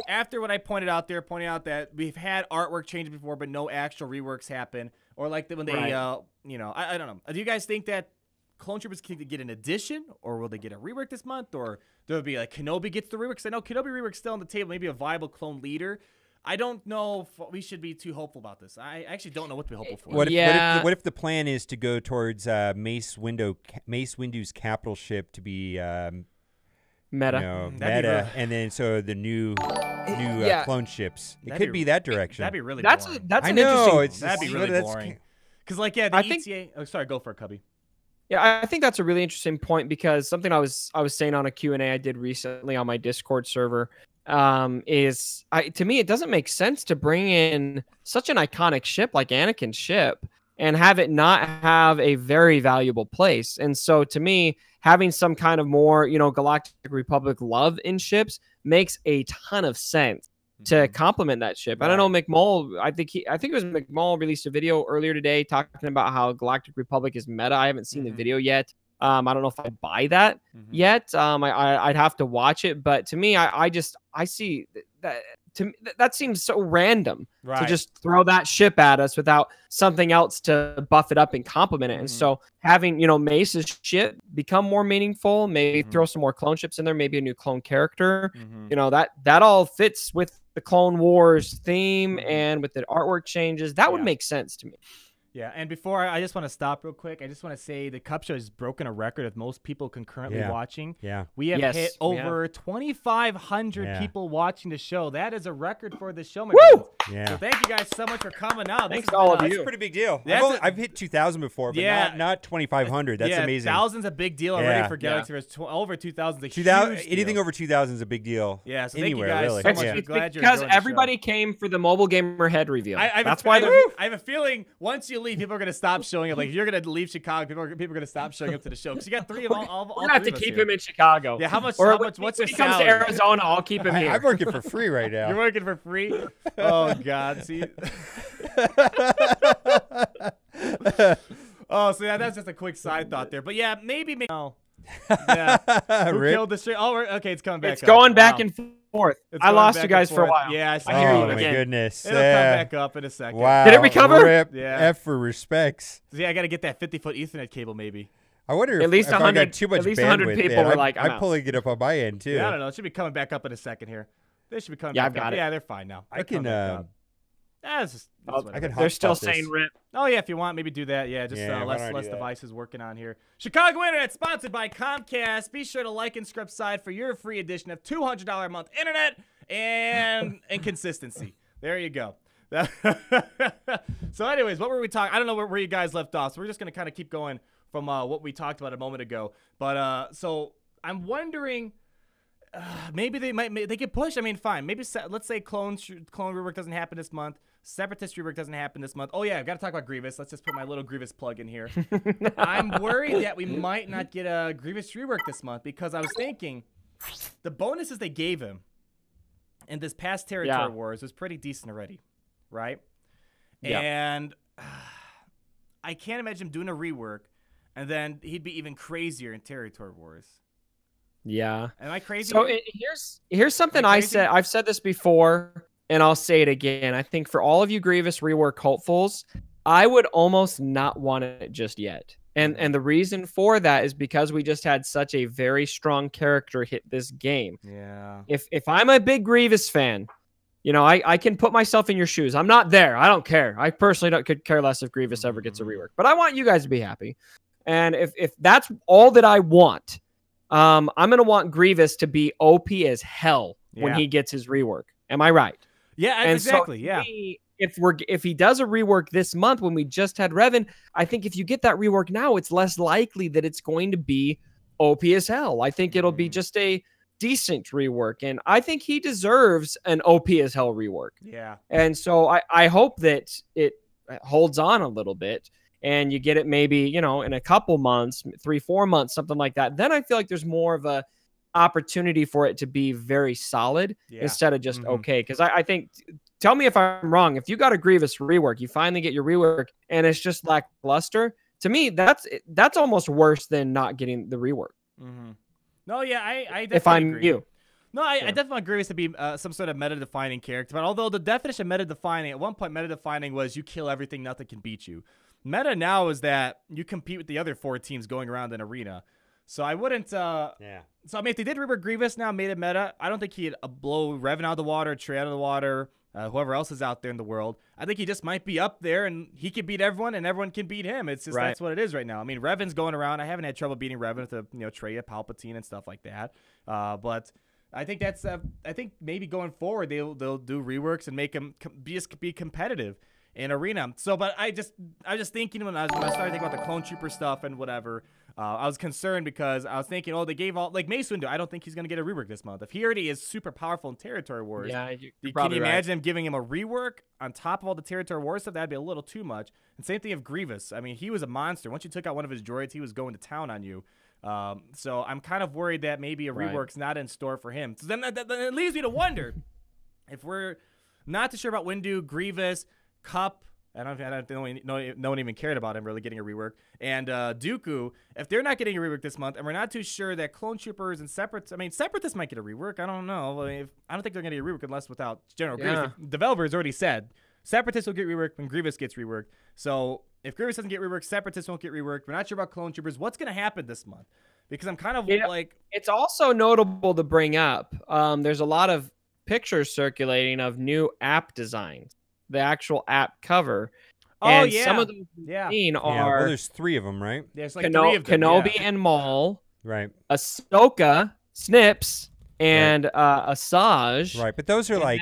after what I pointing out that we've had artwork changes before, but no actual reworks happen, or like when they, you know, I don't know. Do you guys think that Clone Troopers can get an addition, or will they get a rework this month, or there'll be like Kenobi gets the reworks? I know Kenobi rework's still on the table, maybe a viable clone leader. I don't know if we should be too hopeful about this. I actually don't know what to be hopeful for. What if the plan is to go towards Mace Windu's capital ship to be meta, you know, meta, and then so the new clone ships. It could be that direction. That'd be really that's boring. I know That'd be really boring. Because like the ETA. Oh, sorry, go for it, Cubby. Yeah, I think that's a really interesting point, because something I was saying on a Q&A I did recently on my Discord server is to me it doesn't make sense to bring in such an iconic ship like Anakin's ship and have it not have a very valuable place. And so to me, having some kind of more, you know, Galactic Republic love in ships makes a ton of sense to complement that ship. I don't know, McMull, I think it was McMull released a video earlier today talking about how Galactic Republic is meta. I haven't seen the video yet. I don't know if I buy that yet. I'd have to watch it, but to me, I see that. To me, that seems so random to just throw that ship at us without something else to buff it up and complement it. And so having, you know, Mace's ship become more meaningful, maybe throw some more clone ships in there, maybe a new clone character, you know, that all fits with the Clone Wars theme and with the artwork changes. That would make sense to me. Yeah, and before I just want to stop real quick. I just want to say the Cup Show has broken a record of most people concurrently watching. Yeah. We have hit over 2,500 people watching the show. That is a record for the show, my friends. Yeah. So thank you guys so much for coming out. Thanks to all of you. That's a pretty big deal. I've hit 2,000 before, but not 2,500. That's amazing. 1,000's a big deal already for Galaxy Wars. Over 2,000 is a huge deal. Anything over 2,000 is a big deal. Yeah, so anywhere, thank you guys so much. It's because everybody came for the Mobile Gamer head reveal. That's why I have a feeling once you leave, people are going to stop showing up. Like, if you're going to leave Chicago, people are going to stop showing up to the show. Because you got three of all We're going to have to keep him in Chicago. Yeah, how much? What's when he comes to Arizona, I'll keep him here. I'm working for free right now. You're working for free? Oh, God. See? Oh, so that's just a quick side thought there. But yeah, maybe. Oh. Yeah. Who killed the stream? Oh, okay, it's coming back. It's going back and forth. I lost you guys for a while. Yeah, I hear you again. my goodness. It'll come back up in a second. Wow. Did it recover? Yeah. F for respects. So yeah, I got to get that 50-foot Ethernet cable maybe. I wonder at least if I got too much at least bandwidth. 100 people were like, I'm pulling it up on my end, too. Yeah, I don't know. It should be coming back up in a second here. They should be coming back I've got up. it. Yeah, they're fine now. I can... They're still saying rip. Oh, yeah, if you want, maybe do that. Yeah, just less devices working on here. Chicago Internet, sponsored by Comcast. Be sure to like and subscribe for your free edition of $200 a month internet and consistency. There you go. So anyways, what were we talking? I don't know where you guys left off, so we're just going to kind of keep going from what we talked about a moment ago. But so I'm wondering... maybe they could push. I mean, fine. Maybe let's say clone rework doesn't happen this month. Separatist rework doesn't happen this month. Oh yeah, I've got to talk about Grievous. Let's just put my little Grievous plug in here. I'm worried that we might not get a Grievous rework this month because I was thinking the bonuses they gave him in this past Territory Wars was pretty decent already, right? Yeah. And I can't imagine him doing a rework, and then he'd be even crazier in Territory Wars. Yeah. Am I crazy? So here's something I said. I've said this before, and I'll say it again. I think for all of you Grievous rework hopefuls, I would almost not want it just yet. And the reason for that is because we just had such a very strong character hit this game. Yeah. If I'm a big Grievous fan, you know, I can put myself in your shoes. I'm not there. I don't care. I personally could care less if Grievous ever gets a rework. But I want you guys to be happy. And if that's all that I want, I'm going to want Grievous to be OP as hell when he gets his rework. Am I right? Yeah, exactly. So if he does a rework this month when we just had Revan, I think if you get that rework now, it's less likely that it's going to be OP as hell. I think it'll be just a decent rework, and I think he deserves an OP as hell rework. Yeah. And so I hope that it holds on a little bit. And you get it maybe, you know, in a couple months, 3-4 months, something like that. Then I feel like there's more of a opportunity for it to be very solid instead of just okay. Because I think, tell me if I'm wrong, if you got a Grievous rework, you finally get your rework, and it's just lackluster, to me, that's almost worse than not getting the rework. No, yeah, I definitely if I'm agree. you. No, I definitely agree with to be some sort of meta-defining character. But although the definition of meta-defining, at one point meta-defining was you kill everything, nothing can beat you. Meta now is that you compete with the other 4 teams going around an arena. So I wouldn't... So, I mean, if they did rework Grievous now, made it meta, I don't think he'd blow Revan out of the water, Trey out of the water, whoever else is out there in the world. I think he just might be up there, and he can beat everyone, and everyone can beat him. It's just that's what it is right now. I mean, Revan's going around. I haven't had trouble beating Revan with Trey, Palpatine, and stuff like that. But... I think that's. I think maybe going forward they'll do reworks and make him be competitive in arena. So, but I was just thinking when I started thinking about the clone trooper stuff and whatever. I was concerned because I was thinking, oh, they gave all like Mace Windu. I don't think he's gonna get a rework this month. If he already is super powerful in Territory Wars, can you imagine him giving him a rework on top of all the Territory Wars stuff? That'd be a little too much. And same thing of Grievous. I mean, he was a monster. Once you took out one of his droids, he was going to town on you. So I'm kind of worried that maybe a rework's not in store for him. So then that leaves me to wonder if we're not too sure about Windu, Grievous, Cup. I don't know, no one even cared about him really getting a rework. And Dooku, if they're not getting a rework this month, and we're not too sure that Clone Troopers and Separatists might get a rework. I don't know. I don't think they're going to get a rework unless without General Grievous. The developers already said Separatists will get reworked when Grievous gets reworked. So if Grievous doesn't get reworked, Separatists won't get reworked. We're not sure about Clone Troopers. What's going to happen this month? Because I'm kind of like... It's also notable to bring up. There's a lot of pictures circulating of new app designs. The actual app cover. And some of them we've seen are... well, there's 3 of them, right? There's like 3 of them, Kenobi and Maul. Right. Ahsoka, Snips, and Asajj. Right, but those are like...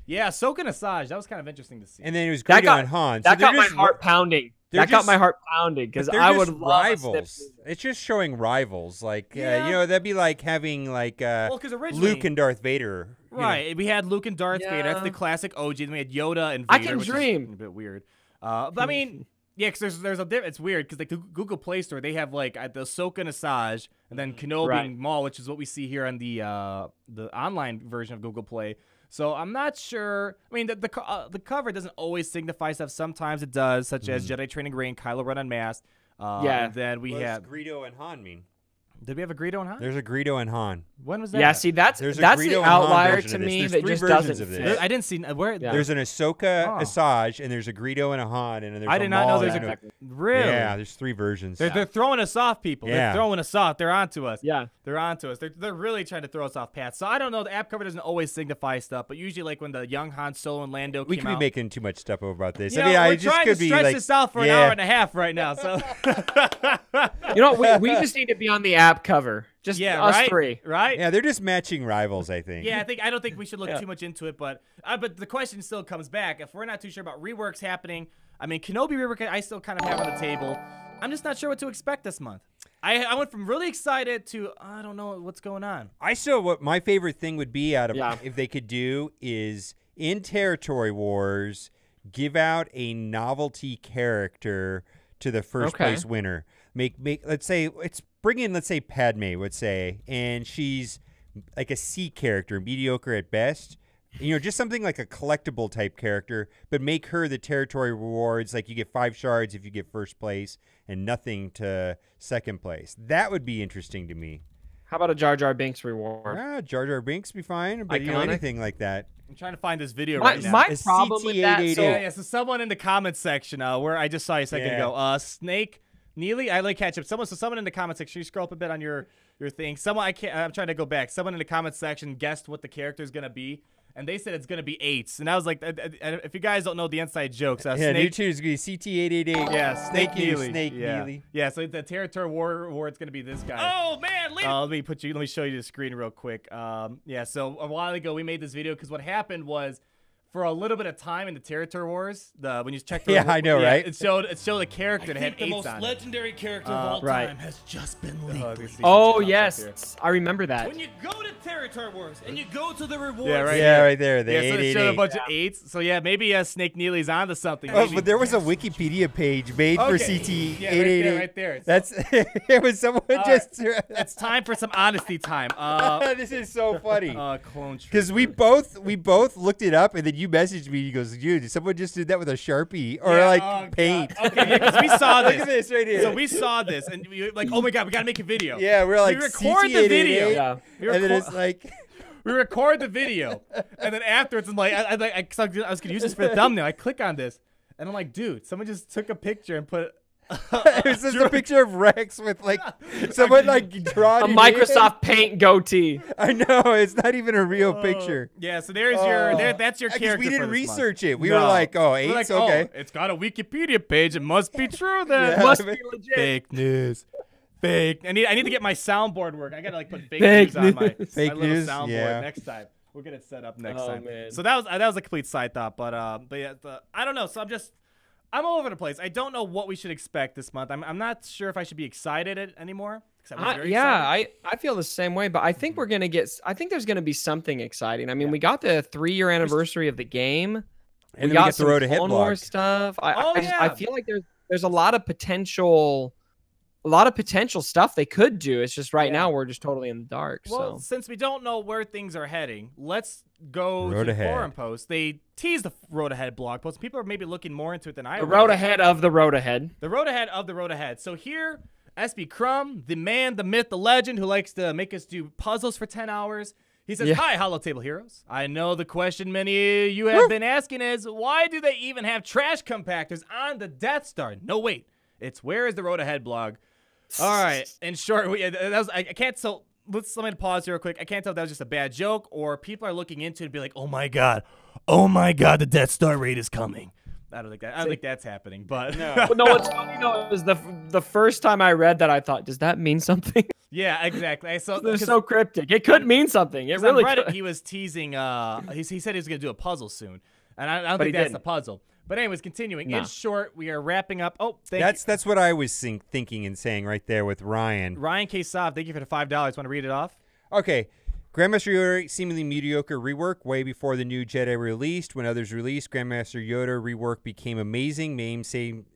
Yeah, Ahsoka and Asajj. That was kind of interesting to see. And then it was Greedo and Han. That got my heart pounding. That got my heart pounding because I would love rivals. It's just showing rivals. Like, you know, that'd be like having like Luke and Darth Vader. Right. We had Luke and Darth Vader. That's the classic OG. Then we had Yoda and Vader. I can dream. Is a bit weird. But I mean, yeah, because there's a it's weird because like the Google Play Store, they have like the Ahsoka and Asajj, and then Kenobi and Maul, which is what we see here on the online version of Google Play. So I'm not sure. I mean, the cover doesn't always signify stuff. Sometimes it does, such as Jedi Training Reign, Kylo Ren Unmasked. And then we have Greedo and Han. Did we have a Greedo and Han? There's a Greedo and Han. When was that? Yeah, see, that's the outlier to me that just doesn't fit. I didn't see where. There's an Ahsoka, Asajj, and there's a Greedo and a Han, and then there's I did not know there's a really. Yeah, there's 3 versions. They're throwing us off, people. They're throwing us off. They're onto us. Yeah, they're onto us. They're really trying to throw us off paths. So I don't know. The app cover doesn't always signify stuff, but usually like when the young Han Solo and Lando we came could out, be making too much stuff about this. You I mean, we're just trying could to be stretch like this out for an hour and a half right now. So you know, we just need to be on the app cover. Just us 3, right? Yeah, they're just matching rivals, I think. Yeah, I don't think we should look too much into it, but the question still comes back. If we're not too sure about reworks happening, I mean, Kenobi rework I still kind of have on the table. I'm just not sure what to expect this month. I went from really excited to I don't know what's going on. What my favorite thing would be out of if they could do is in Territory Wars give out a novelty character to the first place winner. Let's say bring in, let's say, Padme, would say, and she's like a C character, mediocre at best. You know, just something like a collectible type character, but make her the territory rewards. Like you get 5 shards if you get first place and nothing to second place. That would be interesting to me. How about a Jar Jar Binks reward? Jar Jar Binks be fine, but you know, anything like that. I'm trying to find this video right now. My problem with that, so someone in the comments section, where I just saw you a second ago, Snake Neely, I like catch up. Someone in the comment section. You scroll up a bit on your thing. I'm trying to go back. Someone in the comment section guessed what the character is gonna be, and they said it's gonna be 8s. And I was like, if you guys don't know the inside jokes, Snake, new is gonna be CT888. Yeah, Snake Neely. Snake Neely. Yeah, so the territory award's gonna be this guy. Oh man, let me show you the screen real quick. Yeah, so a while ago we made this video because what happened was, for a little bit of time in the Territory Wars, when you checked the I know, right? It showed a character that had 8s on it. The most legendary character of all time has just been leaked. Oh yes, I remember that. When you go to Territory Wars and you go to the rewards, right there. The 888. So it showed a bunch of 8s. So yeah, maybe Snake Neely's onto something. Oh, but there was a Wikipedia page made for CT888. Yeah, right there. That's it was someone just. It's time for some honesty time. This is so funny. Clone. Because we both looked it up, and then you messaged me. He goes, "Dude, someone just did that with a Sharpie or paint." God. Okay, because we saw this. Look at this right here. So we saw this, and we were like, "Oh my God, we gotta make a video." Yeah, we're like, we record the video, and then it's like, we record the video, and then afterwards, I'm like, I was gonna use this for the thumbnail. I click on this, and I'm like, dude, someone just took a picture and put. It was just a picture of Rex with like someone like drawn a Microsoft Paint goatee. I know, it's not even a real picture. Yeah, so there's that's your character. We didn't research it. We were like, 8's like, okay. It's got a Wikipedia page. It must be true then. It must be legit. Fake news. Fake. I need to get my soundboard work. I gotta like put fake news on my little soundboard next time. We'll get it set up next time. Man. So that was a complete side thought, but yeah, I don't know. So I'm all over the place. I don't know what we should expect this month. I'm not sure if I should be excited anymore. I feel the same way, but I think we're gonna I think there's gonna be something exciting. I mean, we got the 3-year anniversary of the game. And we got the some Road Ahead Clone Wars stuff. I feel like there's a lot of potential. A lot of potential stuff they could do. It's just right now we're just totally in the dark. Well, since we don't know where things are heading, let's go to the forum post. They teased the Road Ahead blog post. People are maybe looking more into it than I. The Road Ahead of the Road Ahead. The Road Ahead of the Road Ahead. So here, SB Crumb, the man, the myth, the legend, who likes to make us do puzzles for 10 hours. He says, "Hi, Holotable Heroes. I know the question many of you have been asking is, why do they even have trash compactors on the Death Star? No, wait. It's where is the Road Ahead blog?" All right. In short, I can't tell. Let me pause here real quick. I can't tell if that was just a bad joke or people are looking into it and be like, oh my God, the Death Star raid is coming. I don't think that's happening. But no, what's funny though is the first time I read that, I thought, does that mean something? Yeah, exactly. So they're so cryptic. It could mean something. It really on Reddit, could. he was teasing. He said he was going to do a puzzle soon, and I don't think that's the puzzle. But anyways, continuing. In short, we are wrapping up. Oh, that's what I was thinking and saying right there with Ryan. Ryan K. Sov, thank you for the $5. Want to read it off? Okay. Grandmaster Yoda seemingly mediocre rework way before the new Jedi released. When others released, Grandmaster Yoda rework became amazing. Same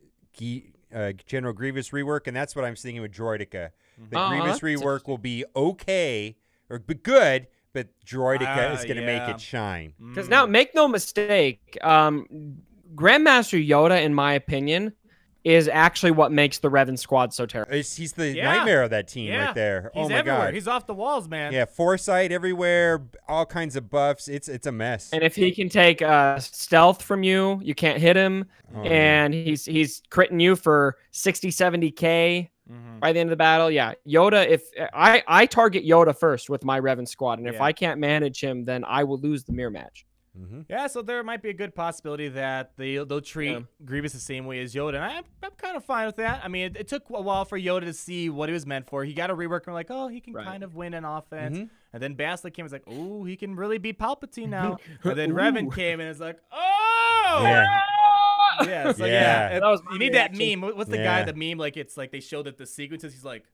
General Grievous rework, and that's what I'm thinking with Droideka. The Grievous rework will be okay or be good, but Droideka is going to make it shine. Because now, make no mistake, Grandmaster Yoda, in my opinion, is actually what makes the Revan squad so terrible. He's the nightmare of that team right there. He's my everywhere. God. He's off the walls, man. Yeah, foresight everywhere, all kinds of buffs. It's a mess. And if he can take stealth from you, you can't hit him. And he's critting you for 60, 70K by the end of the battle. Yeah, Yoda, if I target Yoda first with my Revan squad, and if I can't manage him, then I will lose the mirror match. Yeah, so there might be a good possibility that they'll treat Grievous the same way as Yoda, and I'm kind of fine with that. I mean, it took a while for Yoda to see what he was meant for. He got a rework, and we're like, oh, he can kind of win an offense. And then Bastila came and was like, oh, he can really beat Palpatine now. And then Revan came and is like, oh! Yeah, so you need that meme. What's the guy, the meme, like it's like they showed that the sequences, he's like,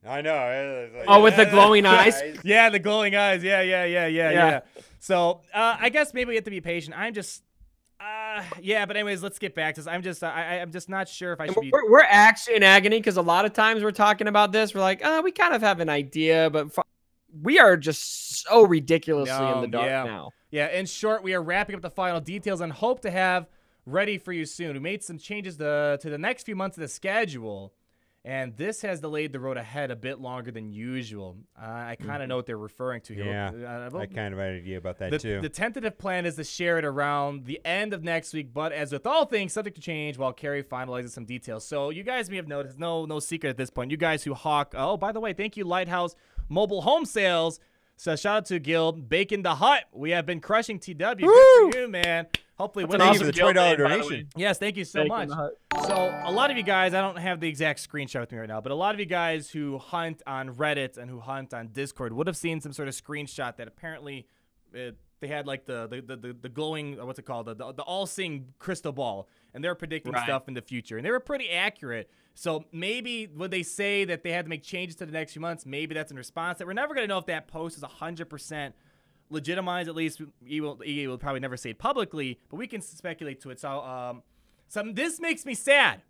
I know. With the glowing eyes? Yeah, the glowing eyes. Yeah. So I guess maybe we have to be patient. I'm just, but anyways, let's get back to this. I'm just not sure if I should be. We're actually in agony because a lot of times we're talking about this. We're like, we kind of have an idea, but we are just so ridiculously in the dark now. Yeah, in short, we are wrapping up the final details and hope to have ready for you soon. We made some changes to the next few months of the schedule. And this has delayed the road ahead a bit longer than usual. I kind of know what they're referring to here. Yeah, I kind of had an idea about that too. The tentative plan is to share it around the end of next week, but as with all things, subject to change while Carrie finalizes some details. So you guys may have noticed, no secret at this point, you guys who hawk, oh, by the way, thank you, Lighthouse Mobile Home Sales. So shout out to Gil, Bacon the Hut. We have been crushing TW. Good for you, man. Hopefully, thank you for the $20 donation. Yes, thank you so much. So a lot of you guys, I don't have the exact screenshot with me right now, but a lot of you guys who hunt on Reddit and who hunt on Discord would have seen some sort of screenshot that apparently they had like the glowing, what's it called, the all-seeing crystal ball, and they're predicting stuff in the future, and they were pretty accurate. So maybe when they say that they had to make changes to the next few months, maybe that's in response that we're never going to know if that post is 100% legitimized. At least EA will probably never say it publicly, but we can speculate to it. So this makes me sad.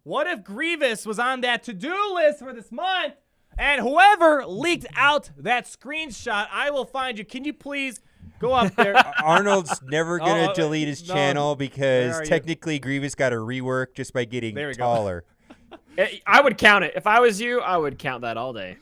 What if Grievous was on that to-do list for this month, and whoever leaked out that screenshot, I will find you. Can you please go up there? Arnold's never going to delete his channel because technically Grievous got a rework just by getting taller. I would count it. If I was you, I would count that all day.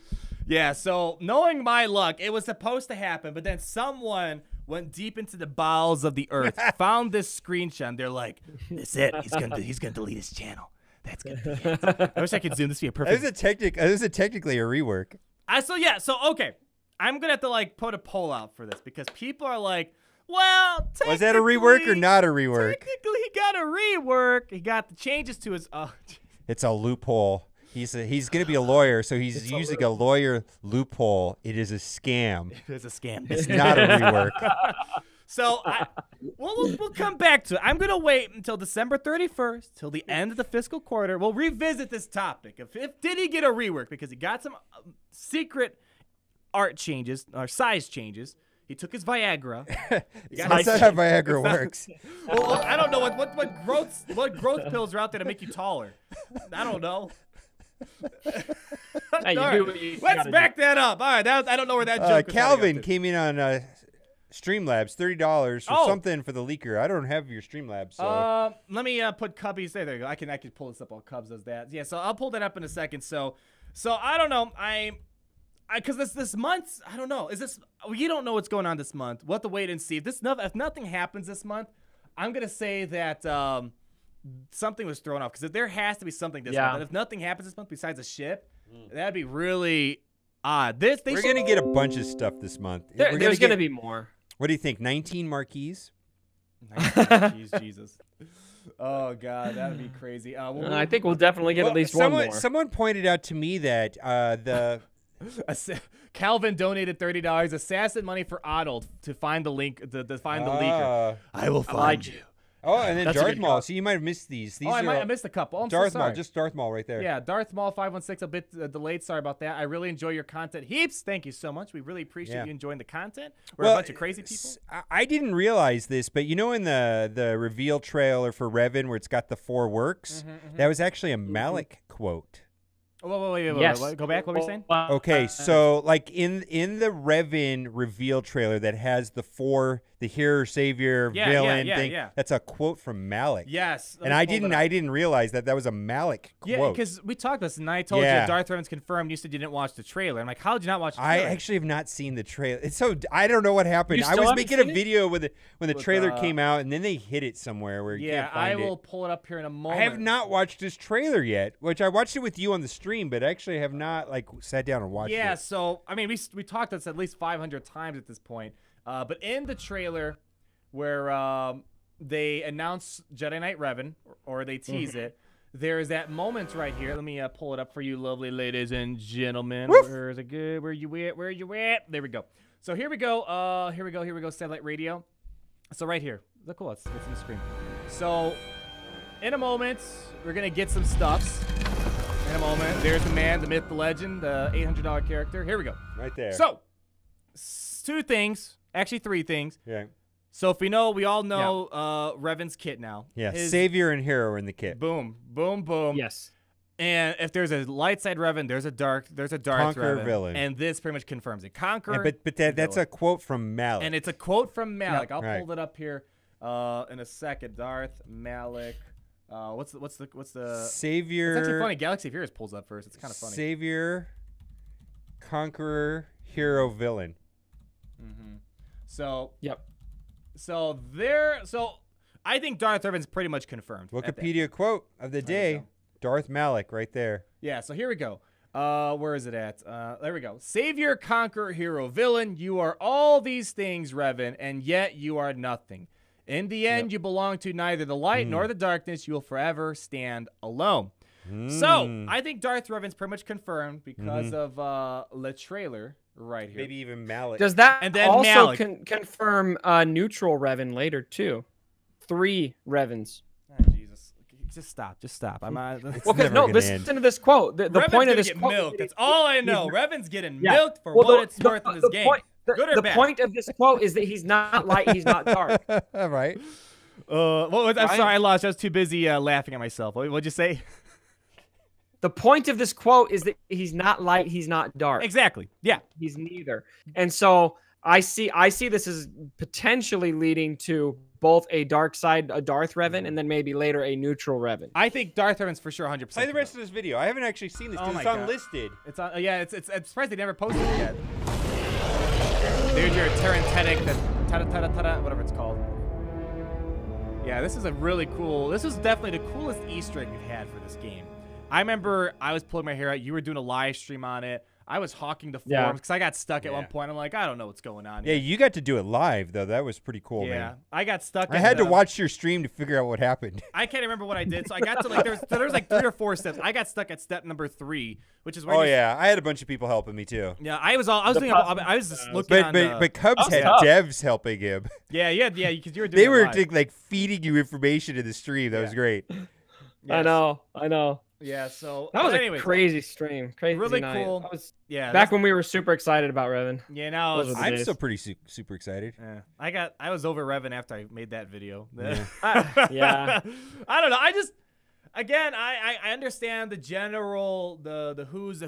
Yeah, so knowing my luck, it was supposed to happen, but then someone went deep into the bowels of the earth, found this screenshot, and they're like, "That's it. He's gonna delete his channel. That's gonna be it." I wish I could zoom. This would be a perfect. This is technically a rework. So okay, I'm gonna have to like put a poll out for this because people are like, "Well, was that a rework or not a rework?" Technically, he got a rework. He got the changes to his. It's a loophole. He's going to be a lawyer, so he's using a lawyer loophole. It is a scam. It is a scam. It's not a rework. So we'll come back to it. I'm going to wait until December 31st, till the end of the fiscal quarter. We'll revisit this topic. Did he get a rework? Because he got some secret art changes, or size changes. He took his Viagra. That's not how Viagra works. Well, I don't know what growth pills are out there to make you taller. I don't know. Let's back that up. All right, I don't know where that joke. Calvin came in on Streamlabs, $30 for something for the leaker. I don't have your Streamlabs. So. Let me put Cubbies. There you go. I can pull this up while Cubs does that. Yeah, so I'll pull that up in a second. So I don't know. Because this month, I don't know. You don't know what's going on this month. We'll have to wait and see. If nothing happens this month, I'm gonna say that something was thrown off because there has to be something this month. And if nothing happens this month besides a ship, that'd be really odd. We're gonna get a bunch of stuff this month. There's gonna be more. What do you think? 19 marquees? Jeez, Jesus. Oh God, that would be crazy. I think we'll definitely get at least one more. Someone pointed out to me that the Calvin donated $30 assassin money for Arnold to find the link to find the leaker. I will find you. Oh, and then Darth Maul. So you might have missed these. I missed a couple. I'm Darth so sorry. Maul, just Darth Maul right there. Yeah, Darth Maul 516, a bit delayed. Sorry about that. I really enjoy your content heaps. Thank you so much. We really appreciate you enjoying the content. We're a bunch of crazy people. I didn't realize this, but you know in the reveal trailer for Revan where it's got the 4 works, that was actually a Malik quote. Wait. Go back. What were you saying? Okay, so like in the Revan reveal trailer that has the 4, the hero, savior, villain thing. Yeah. That's a quote from Malik. Yes. And I didn't realize that was a Malik quote. Yeah, because we talked about this, and I told you Darth Revan's confirmed. You said you didn't watch the trailer. I'm like, how did you not watch the trailer? I actually have not seen the trailer. It's so I don't know what happened. I was making a video when the trailer came out, and then they hit it somewhere where you can't find it. I will pull it up here in a moment. I have not watched this trailer yet, which I watched it with you on the stream, but actually have not like sat down and watched it. Yeah, so I mean, we talked this at least 500 times at this point. But in the trailer where they announce Jedi Knight Revan, or they tease it, there's that moment right here. Let me pull it up for you, lovely ladies and gentlemen. Woof. Where is it good? Where you at? Where you at? There we go. So here we go. Here we go. Satellite radio. So right here. Look, cool. It's in the screen. So in a moment, we're gonna get some stuffs. In a moment, there's the man, the myth, the legend, the $800 character. Here we go. Right there. So 2 things, actually 3 things. Yeah. So if we all know Revan's kit now. Yeah, savior and hero are in the kit. Boom, boom, boom. Yes. And if there's a light side Revan, there's a dark Conqueror Revan. villain. And this pretty much confirms it. Conqueror. Yeah, but that's a quote from Malik. And it's a quote from Malik. Yep. I'll pull it up here in a second. Darth Malik. What's the savior? It's actually funny. Galaxy of Heroes pulls up first. It's kind of funny. Savior, conqueror, hero, villain. So yep. So I think Darth Revan's pretty much confirmed. Wikipedia quote of the day: Darth Malik, right there. Yeah. So here we go. Where is it at? There we go. Savior, conqueror, hero, villain. You are all these things, Revan, and yet you are nothing. In the end, you belong to neither the light nor the darkness. You will forever stand alone. So I think Darth Revan's pretty much confirmed because of the trailer right here. Maybe even Malik. Does that and then also confirm neutral Revan later too? 3 Revans. Oh, Jesus. Just stop. I'm not. Listen to this quote. The point of this quote. Milked. That's all I know. Revan's getting milked for what it's worth in this game. The point of this quote is that he's not light, he's not dark. Right. I'm sorry, I lost. I was too busy laughing at myself. What'd you say? The point of this quote is that he's not light, he's not dark. Exactly. Yeah. He's neither. And so I see this as potentially leading to both a dark side, a Darth Revan, and then maybe later a neutral Revan. I think Darth Revan's for sure 100%. Play the rest of this video. I haven't actually seen this because it's unlisted. It's on. Yeah, it's. I'm surprised they never posted it yet. There's your Tarantetic, whatever it's called. Yeah, this is a really cool. This is definitely the coolest Easter egg we've had for this game. I remember I was pulling my hair out. You were doing a live stream on it. I was hawking the forums because I got stuck at one point. I'm like, I don't know what's going on here. Yeah, you got to do it live, though. That was pretty cool, man. Yeah, I got stuck. I had to watch your stream to figure out what happened. I can't remember what I did. So I got to, like, there's like 3 or 4 steps. I got stuck at step number 3, which is where I had a bunch of people helping me, too. Yeah, I was just looking But Cubs had devs helping him. Yeah, because you were doing They were, like, feeding you information in the stream. That was great. Yes. I know. Yeah, so that was a crazy stream. Crazy really night. cool. Back when we were super excited about Revan. Yeah, now I'm still pretty super excited. Yeah. I was over Revan after I made that video. Yeah. I don't know. I understand the general the who's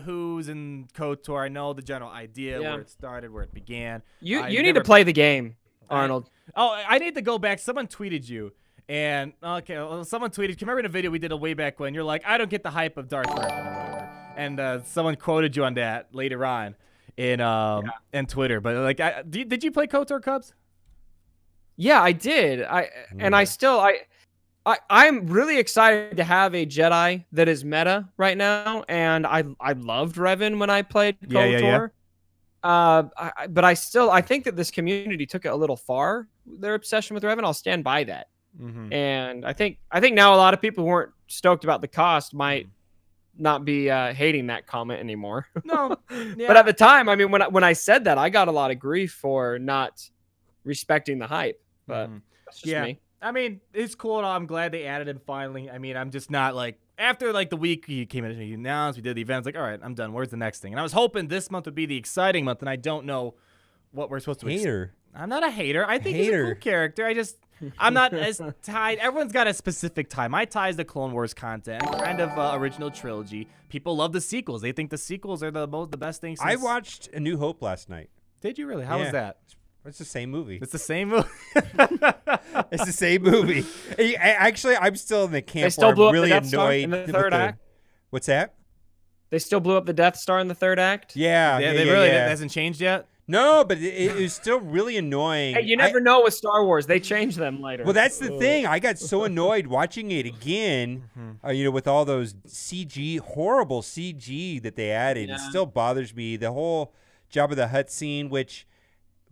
in KOTOR. I know the general idea where it started, where it began. You need to play the game, Arnold. I need to go back. Someone tweeted you. And, someone tweeted, can you remember in a video we did a way back when? You're like, I don't get the hype of Darth Revan or whatever. And someone quoted you on that later on in Twitter. But, like, did you play KOTOR, Cubs? Yeah, I did. I'm really excited to have a Jedi that is meta right now. And I loved Revan when I played KOTOR. But I think that this community took it a little far. Their obsession with Revan. I'll stand by that. And I think now a lot of people who weren't stoked about the cost might not be hating that comment anymore. No, yeah. But at the time, I mean, when I said that, I got a lot of grief for not respecting the hype. But that's just me. I mean, it's cool and all. I'm glad they added him finally. I mean, I'm just not like, after like the week he came in and he announced, we did the event, I was like, all right, I'm done. Where's the next thing? And I was hoping this month would be the exciting month, and I don't know what we're supposed to Hater. I'm not a hater. I think he's a cool character. I'm not as tied. Everyone's got a specific tie. My tie is the Clone Wars content, kind of original trilogy. People love the sequels. They think the sequels are the best things. I watched A New Hope last night. Did you really? How was that? It's the same movie. It's the same movie. It's the same movie. Actually, I'm still in the camp they still where blew I'm up really the Death Star annoyed. in the third act. What's that? They still blew up the Death Star in the third act? Yeah. It hasn't changed yet? No, but it was still really annoying. Hey, you never know with Star Wars. They change them later. Well, that's the thing. I got so annoyed watching it again, with all those horrible CG that they added. It still bothers me. The whole Jabba the Hutt scene, which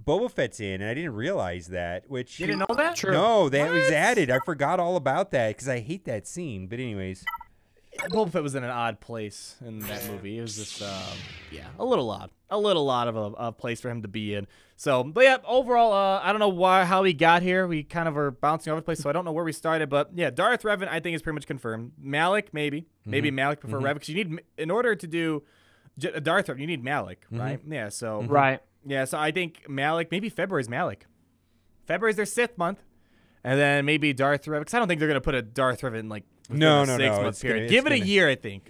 Boba Fett's in, and I didn't realize that. Which you didn't know that? True. No, that was added. I forgot all about that because I hate that scene. But anyways, Boba Fett was in an odd place in that movie. It was just, a little odd. A little odd of a place for him to be in. So, but yeah, overall, I don't know how he got here. We kind of are bouncing over the place, so I don't know where we started. But yeah, Darth Revan, I think, is pretty much confirmed. Malik, maybe. Maybe Malik before Revan, because you need, in order to do Darth Revan, you need Malik, right? Yeah, so. Right. Yeah, so I think Malik, maybe February's Malik. February's their Sith month. And then maybe Darth Revan, because I don't think they're going to put a Darth Revan, like, no, 6-month period. Give it a year, I think.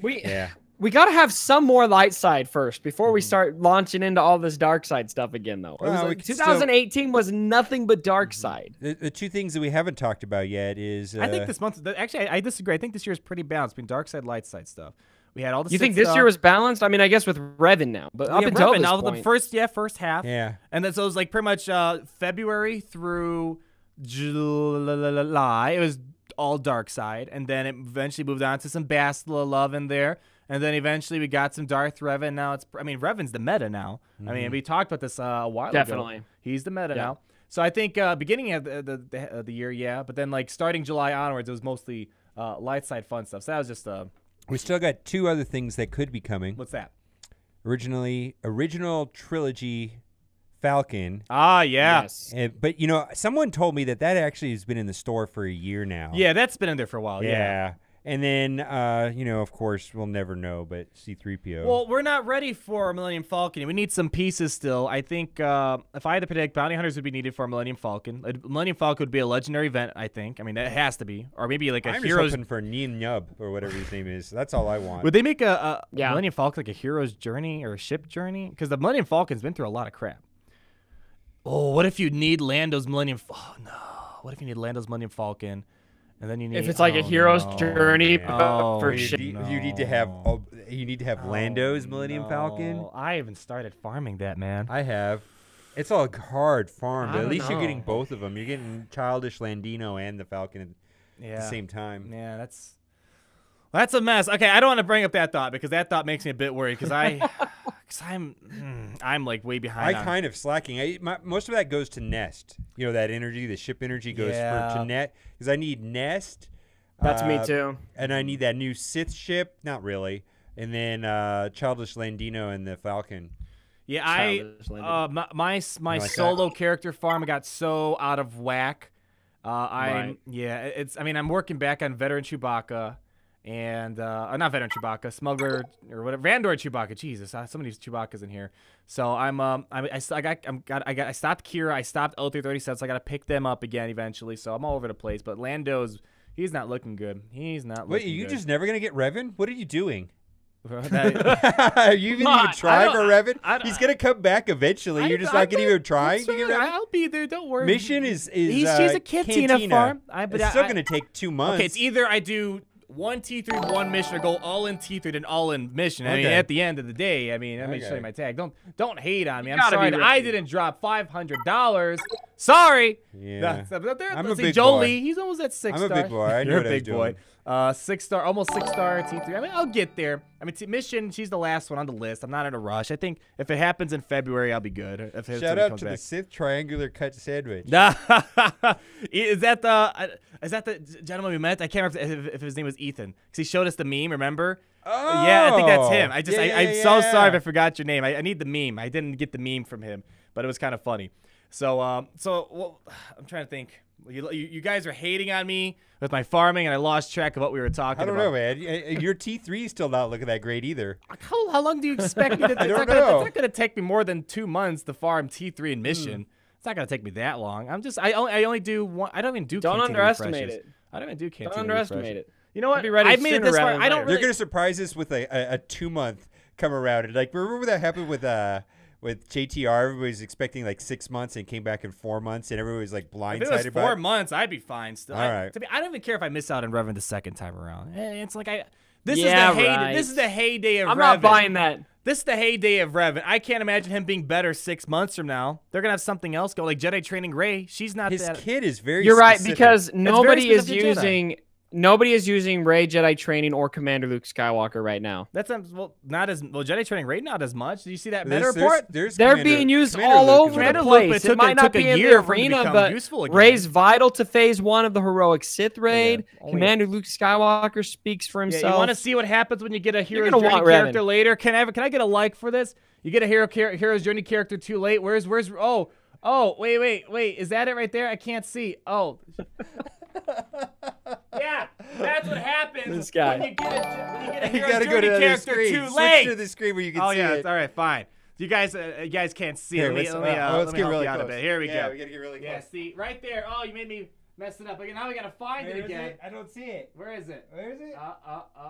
We got to have some more light side first before we start launching into all this dark side stuff again, though. Well, 2018 was nothing but dark side. The two things that we haven't talked about yet is... I think this month... Actually, I disagree. I think this year is pretty balanced between dark side, light side stuff. We had all the... You think this year was balanced? I mean, I guess with Revan now. But up until this point. The first half. Yeah. And then so it was like pretty much February through July. It was all dark side. And then it eventually moved on to some Bastila love in there. And then eventually we got some Darth Revan. Now Revan's the meta now. I mean, we talked about this a while ago. Definitely. He's the meta now. So I think beginning of the year, yeah. But then like starting July onwards, it was mostly light side fun stuff. So that was just we still got two other things that could be coming. What's that? Original trilogy Falcon. Ah, yeah. Yes. But, someone told me that actually has been in the store for a year now. Yeah, that's been in there for a while. Yeah. And then, of course, we'll never know, but C-3PO. Well, we're not ready for a Millennium Falcon. We need some pieces still. I think if I had to predict, bounty hunters would be needed for a Millennium Falcon. A Millennium Falcon would be a legendary event, I think. I mean, that has to be. Or maybe like I'm hero's... just hoping for Nien Nub or whatever his name is. That's all I want. Would they make a Millennium Falcon like a hero's journey or a ship journey? Because the Millennium Falcon's been through a lot of crap. Oh, what if you need Lando's Millennium... Oh, no. What if you need Lando's Millennium Falcon... And then you need, if it's like a hero's journey for shit. You need to have Lando's Millennium Falcon. I haven't started farming that, man. I have. It's all hard farm, but at least you're getting both of them. You're getting Childish Landino and the Falcon at the same time. Yeah, that's a mess. Okay, I don't want to bring up that thought because that thought makes me a bit worried because I'm like way behind. Kind of slacking. Most of that goes to Nest. That energy, the ship energy goes to Net because I need Nest. That's me too. And I need that new Sith ship. Not really. And then Childish Landino and the Falcon. Yeah, my solo character farm got so out of whack. I'm working back on veteran Chewbacca. And not veteran Chewbacca, smuggler or whatever, Vandor Chewbacca. Jesus, so many Chewbaccas in here. So I stopped Kira, I stopped L337, so I got to pick them up again eventually. So I'm all over the place. But he's not looking good. He's not. Wait, are you just never gonna get Revan? What are you doing? Are you even try for Revan? He's gonna come back eventually. You're just not gonna even try to get Revan. I'll be there. Don't worry. Mission is she's a Cantina farm. It's still gonna take 2 months. Okay, it's either I do one T3, one mission, or go all in T3 and all in mission. I mean, at the end of the day, I mean, let me show you my tag. Don't hate on me. I'm sorry that I didn't drop $500. Sorry. Yeah. I'm a big boy. He's almost at 6 I'm star. a big boy. I know You're what a I was big boy. doing. 6 star, almost 6 star T3. I mean, I'll get there. I mean, mission, she's the last one on the list. I'm not in a rush. I think if it happens in February, I'll be good. Shout out to the Sith triangular cut sandwich. Is that the gentleman we met? I can't remember if his name was Ethan. Because he showed us the meme, remember? Oh. Yeah, I think that's him. I'm so sorry if I yeah. forgot your name. I need the meme. I didn't get the meme from him, but it was kind of funny. So, well, I'm trying to think. You guys are hating on me with my farming, and I lost track of what we were talking about. I don't know, man. Your T3 is still not looking that great either. How long do you expect me to? I don't know. It's not going to take me more than 2 months to farm T3 in mission. It's not going to take me that long. I only do one. I don't even do. Don't underestimate refreshes. it. I don't even do canteen. Don't underestimate it. You know what? Be ready I've made it this far. I don't really. You're going to surprise us with a 2-month come around. And like, remember that happened with JTR? Everybody was expecting like 6 months and came back in 4 months, and everybody was like blindsided. If it was 4 months, I'd be fine still. All right. I don't even care if I miss out on Revan the second time around. It's like This is the heyday of Revan. I'm not buying that. This is the heyday of Revan. I can't imagine him being better 6 months from now. They're gonna have something else go, like Jedi training Rey. She's not. His kid is very. You're right, specific. because nobody is Jedi. using Rey Jedi training or Commander Luke Skywalker right now. That's not as Jedi training Rey not as much. Did you see that meta report? They're being used all over the place. It might not be in the arena, but Rey's vital to Phase 1 of the heroic Sith raid. Commander Luke Skywalker speaks for himself. Yeah, you want to see what happens when you get a hero's journey character later? Can I get a like for this? You get a hero's journey character too late. Where's wait, is that it right there? I can't see. Oh. Yeah, that's what happens. This guy. When you get a hero's journey character too late. Switch to the screen where you can see it. Oh yeah, it's all right, fine. You guys can't see it. Let me help you out a bit. Here we go. We gotta get really close. Yeah, see right there. Oh, you made me mess it up. Now we gotta find it again. I don't see it. Where is it?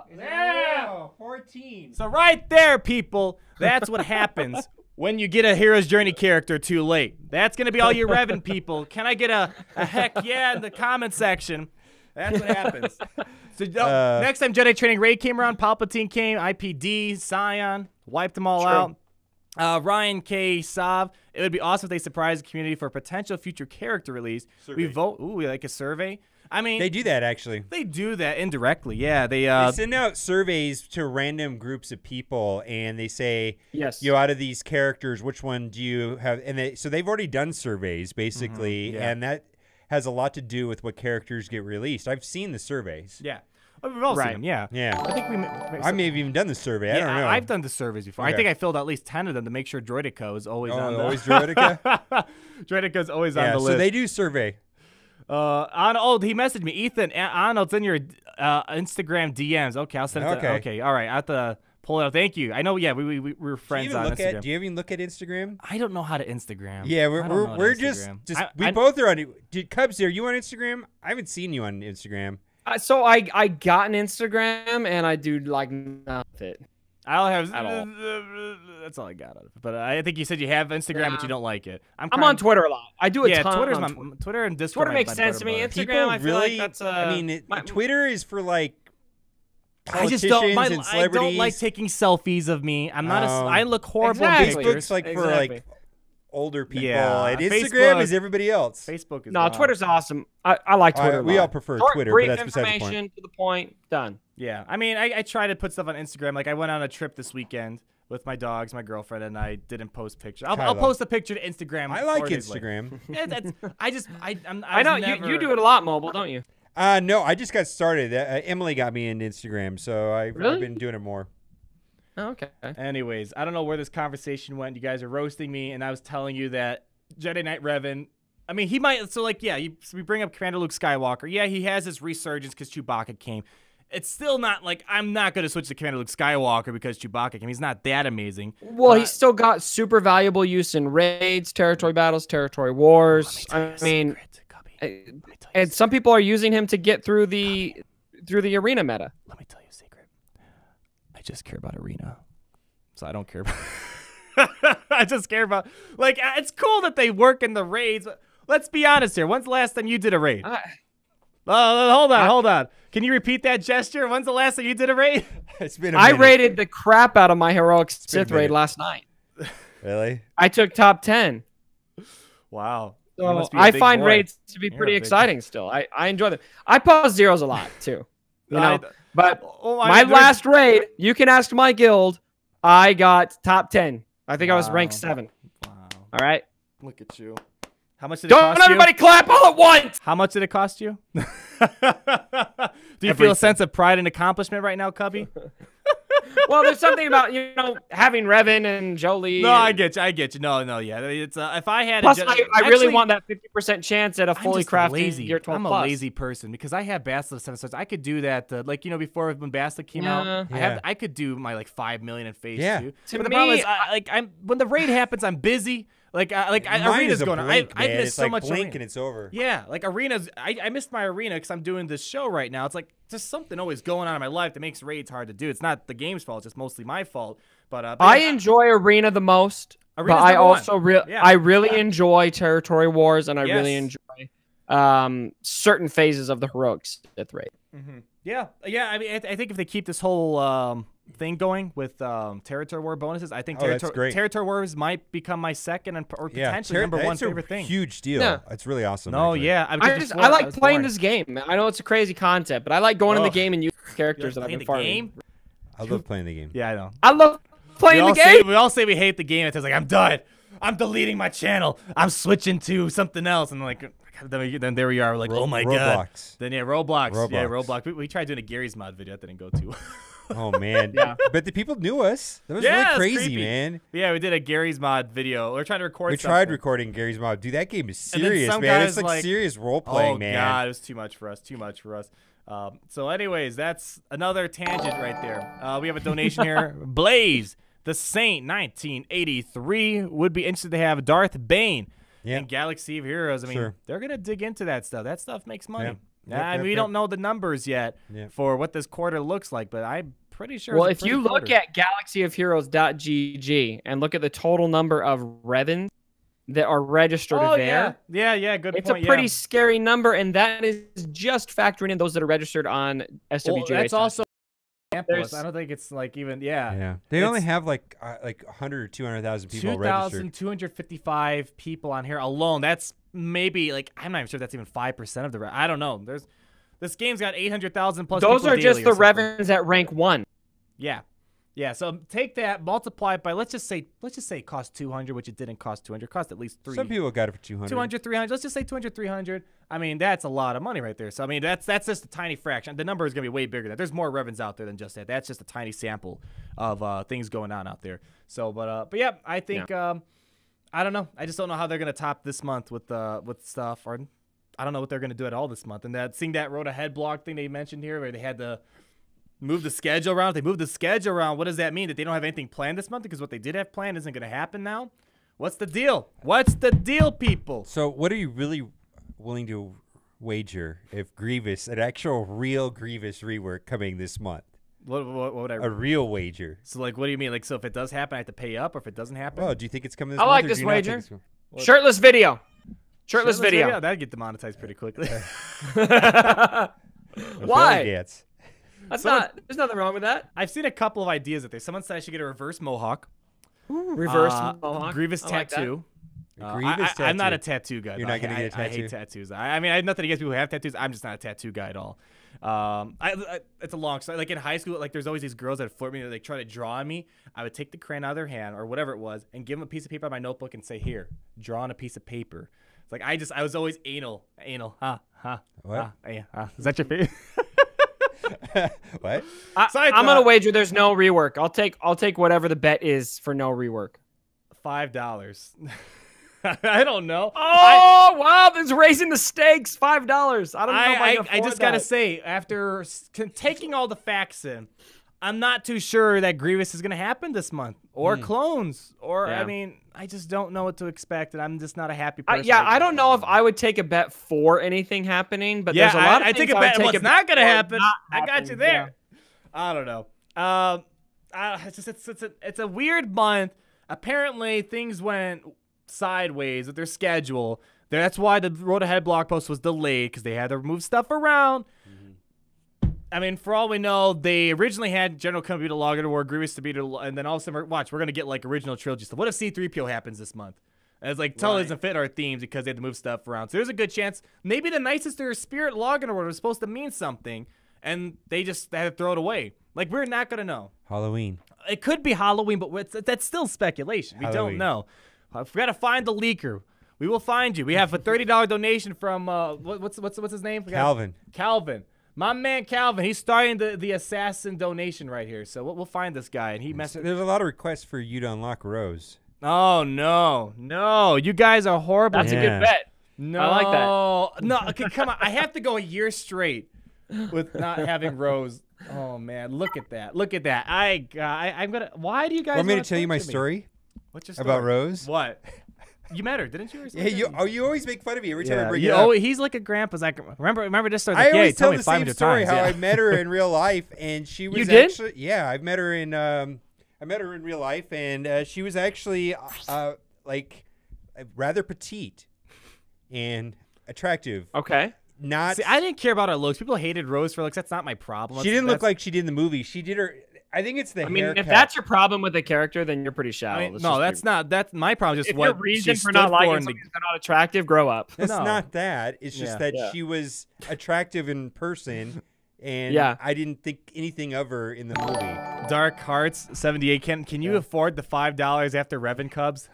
There. 14. So right there, people. That's what happens when you get a hero's journey character too late. That's gonna be all you Revan people. Can I get a heck yeah in the comment section? That's what happens. So next time Jedi Training Rey came around, Palpatine came, IPD, Scion, wiped them all out. Ryan K. Sav, it would be awesome if they surprised the community for a potential future character release. Survey. We like a survey. I mean, they do that actually. They do that indirectly. Yeah, they send out surveys to random groups of people, and they say, yes, out of these characters, which one do you have? And so they've already done surveys basically, and that has a lot to do with what characters get released. I've seen the surveys. Yeah. We've all seen them, yeah. I think I may have even done the survey. I don't know. I've done the surveys before. Okay. I think I filled out at least 10 of them to make sure Droidico is always on the always Droidica? Droidico's always on the list. So they do survey. He messaged me. Ethan, Arnold's in your Instagram DMs. Okay, I'll send it to Okay, all right. I have to pull it out. Thank you. I know, we were friends on Instagram. Do you even look at Instagram? I don't know how to Instagram. Yeah, we're just we both are on it. Cubs, are you on Instagram? I haven't seen you on Instagram. So I got an Instagram, and I do like none of it. I'll have at all. That's all I got out of it. But I think you said you have Instagram, but you don't like it. I'm on Twitter a lot. I do a ton. Twitter and Discord. Twitter makes sense to me. Instagram, I feel like that's. Twitter is for like politicians and celebrities. I don't like taking selfies of me. I'm not. I look horrible. Exactly. Facebook's like for like older people. Yeah, and Instagram is everybody else. Facebook is Twitter's awesome. I like Twitter. We all prefer Twitter, but that's beside the point. To the point. Done. Yeah, I mean, I try to put stuff on Instagram. Like I went on a trip this weekend with my dogs, my girlfriend, and I didn't post pictures. I'll post a picture to Instagram. I like Instagram. I know you do it a lot, mobile, don't you? No, I just got started. Emily got me into Instagram, so I've been doing it more. Oh, okay. Anyways, I don't know where this conversation went. You guys are roasting me, and I was telling you that Jedi Knight Revan, I mean, he might. So, like, yeah, we bring up Commander Luke Skywalker. Yeah, he has his resurgence because Chewbacca came. It's still not like I'm not going to switch to Commander Luke Skywalker because Chewbacca came. He's not that amazing. Well, he's still got super valuable use in raids, territory battles, territory wars. I mean, and some people are using him to get through the arena meta. Let me tell you a secret. I just care about arena, so I don't care about. I just care about it's cool that they work in the raids. But let's be honest here. When's the last time you did a raid? Hold on. Can you repeat that gesture? When's the last time you did a raid? It's been a I minute. rated the crap out of my heroic Sith raid last night. Really? I took top 10. Wow. So I find raids to be pretty exciting still. I enjoy them. I pause zeros a lot too. You know, but my last raid, you can ask my guild, I got top 10. I think I was ranked 7. Wow. All right. Look at you. How much did it cost you? Don't everybody clap all at once. How much did it cost you? Do you feel a sense of pride and accomplishment right now, Cubby? Well, there's something about, you know, having Revan and Jolie. No, I get you. No, yeah. It's if I had. Plus, I really want that 50% chance at a fully crafted Year 12 I'm a lazy person because I have Bastila 7 stars. I could do that. Like, you know, before when Bastila came out, I could do my like 5 million in phase 2. But the problem is, when the raid happens, I'm busy. Arena's going on. I missed so much. Blink and it's over. Yeah, like arenas. I missed my arena because I'm doing this show right now. It's like just something always going on in my life that makes raids hard to do. It's not the game's fault. It's just mostly my fault. But I enjoy arena the most. But I also I really enjoy territory wars, and I really enjoy certain phases of the heroic Sith raid. Yeah. I mean, I think if they keep this whole thing going with territory war bonuses, I think territory wars might become my second or potentially number one favorite thing. Huge deal. Yeah. It's really awesome. No, actually. yeah. I like playing this game. I know it's a crazy concept, but I like going in the game and using characters that I've been farming. I love playing the game. Yeah, I know. I love playing the game. We all say we hate the game. It's like, I'm done. I'm deleting my channel. I'm switching to something else. And like, then there we are. We're like, oh my god. Then Roblox. Yeah, Roblox. We tried doing a Gary's mod video. That didn't go too well. Oh man, but the people knew us. That was really crazy, man. Yeah, we did a Gary's mod video. We're trying to record. We tried recording Gary's mod. Dude, that game is serious, man. It's like serious role playing, man. Oh god, it was too much for us. Too much for us. So, anyways, that's another tangent right there. We have a donation here. Blaze the Saint, 1983, would be interested to have Darth Bane and Galaxy of Heroes. I mean, they're gonna dig into that stuff. That stuff makes money. We don't know the numbers yet for what this quarter looks like, but I'm pretty sure. Well, if you look at galaxyofheroes.gg and look at the total number of Revans that are registered there. Yeah, good point. It's a pretty scary number, and that is just factoring in those that are registered on SWGA. Well, that's also I don't think it's like even They only have like 100 or 200,000 people registered. 2,255 people on here alone. That's maybe like I'm not even sure if that's even 5% of the. I don't know. This game's got 800,000 plus. Those are just the Revans at rank 1. Yeah. So take that, multiply it by let's just say it cost 200, which it didn't cost 200. It cost at least 3. Some people got it for 200. 200, 300. Let's just say 200, 300. I mean, that's a lot of money right there. So I mean, that's just a tiny fraction. The number is gonna be way bigger than that. There's more Revans out there than just that. That's just a tiny sample of things going on out there. So, but yeah, I think I don't know. I just don't know how they're gonna top this month with stuff, or I don't know what they're gonna do at all this month. And seeing that road ahead block thing they mentioned here, where they had to move the schedule around. If they move the schedule around, what does that mean? That they don't have anything planned this month because what they did have planned isn't gonna happen now? What's the deal? What's the deal, people? So, what are you really willing to wager if Grievous, an actual real Grievous rework coming this month? What would I? A real wager. So, like, what do you mean? Like, so if it does happen, I have to pay up, or if it doesn't happen? Oh, do you think it's coming this month? I like this wager. Shirtless video. Shirtless video. That'd get demonetized pretty quickly. Why? There's nothing wrong with that. I've seen a couple of ideas that someone said I should get a reverse mohawk. Reverse mohawk. Grievous tattoo. Tattoo. I'm not a tattoo guy. You're not going to get a tattoo? I hate tattoos. I mean, I have nothing against people who have tattoos. I'm just not a tattoo guy at all. It's a long story. Like in high school, like there's always these girls that flirt me. They try to draw on me. I would take the crayon out of their hand or whatever it was and give them a piece of paper on my notebook and say, "Here, draw on a piece of paper." It's like I was always anal. What? Is that your favorite? What? I'm gonna wager there's no rework. I'll take whatever the bet is for no rework. $5. I don't know. Oh wow, this is raising the stakes. $5. I don't know if I can afford I just gotta say, after taking all the facts in, I'm not too sure that Grievous is gonna happen this month, or clones, or I mean, I just don't know what to expect, and I'm just not a happy person. I don't know if I would take a bet for anything happening, but there's a lot of I things take a bet. What's not gonna happen? I got you there. I don't know. It's a weird month. Apparently, things went sideways with their schedule. That's why the Road Ahead blog post was delayed, because they had to move stuff around. I mean, for all we know, they originally had General Kenobi be the Logger War, Grievous to be the, and then all of a sudden, watch, we're gonna get like original trilogy stuff. What if C-3PO happens this month? And it's like totally doesn't fit our themes because they had to move stuff around. So there's a good chance maybe the nicest or spirit Logger War was supposed to mean something, and they just had to throw it away. Like, we're not gonna know. Halloween. It could be Halloween, but that's still speculation. We don't know. If we gotta find the leaker, we will find you. We have a $30 donation from what's his name? Calvin. Calvin. My man Calvin, he's starting the assassin donation right here. So we'll find this guy, and he messes. There's a lot of requests for you to unlock Rose. Oh no, you guys are horrible. That's a good bet. No, I like that. No, okay, come on. I have to go a year straight with not having Rose. Oh man, look at that. Look at that. I'm gonna. Why do you guys want me to tell you my story? What's your story about Rose? What? You met her, didn't you? Yeah, you always make fun of me every time I bring it up. Oh, he's like a grandpa's. Like, remember this story? I like, always tell the same story times. how I met her in real life, and she was actually I met her in real life, and she was actually like rather petite and attractive. Okay. See, I didn't care about her looks. People hated Rose for looks. That's not my problem. She didn't look like she did in the movie. She did her. I think it's the haircut. I mean, if that's your problem with the character, then you're pretty shallow. I mean, no, that's not. That's my problem. Just if what your reason she for not liking something the... that's not attractive, grow up. It's not that. It's just that she was attractive in person, and I didn't think anything of her in the movie. Dark Hearts 78. Can you afford the $5 after Revan Cubs?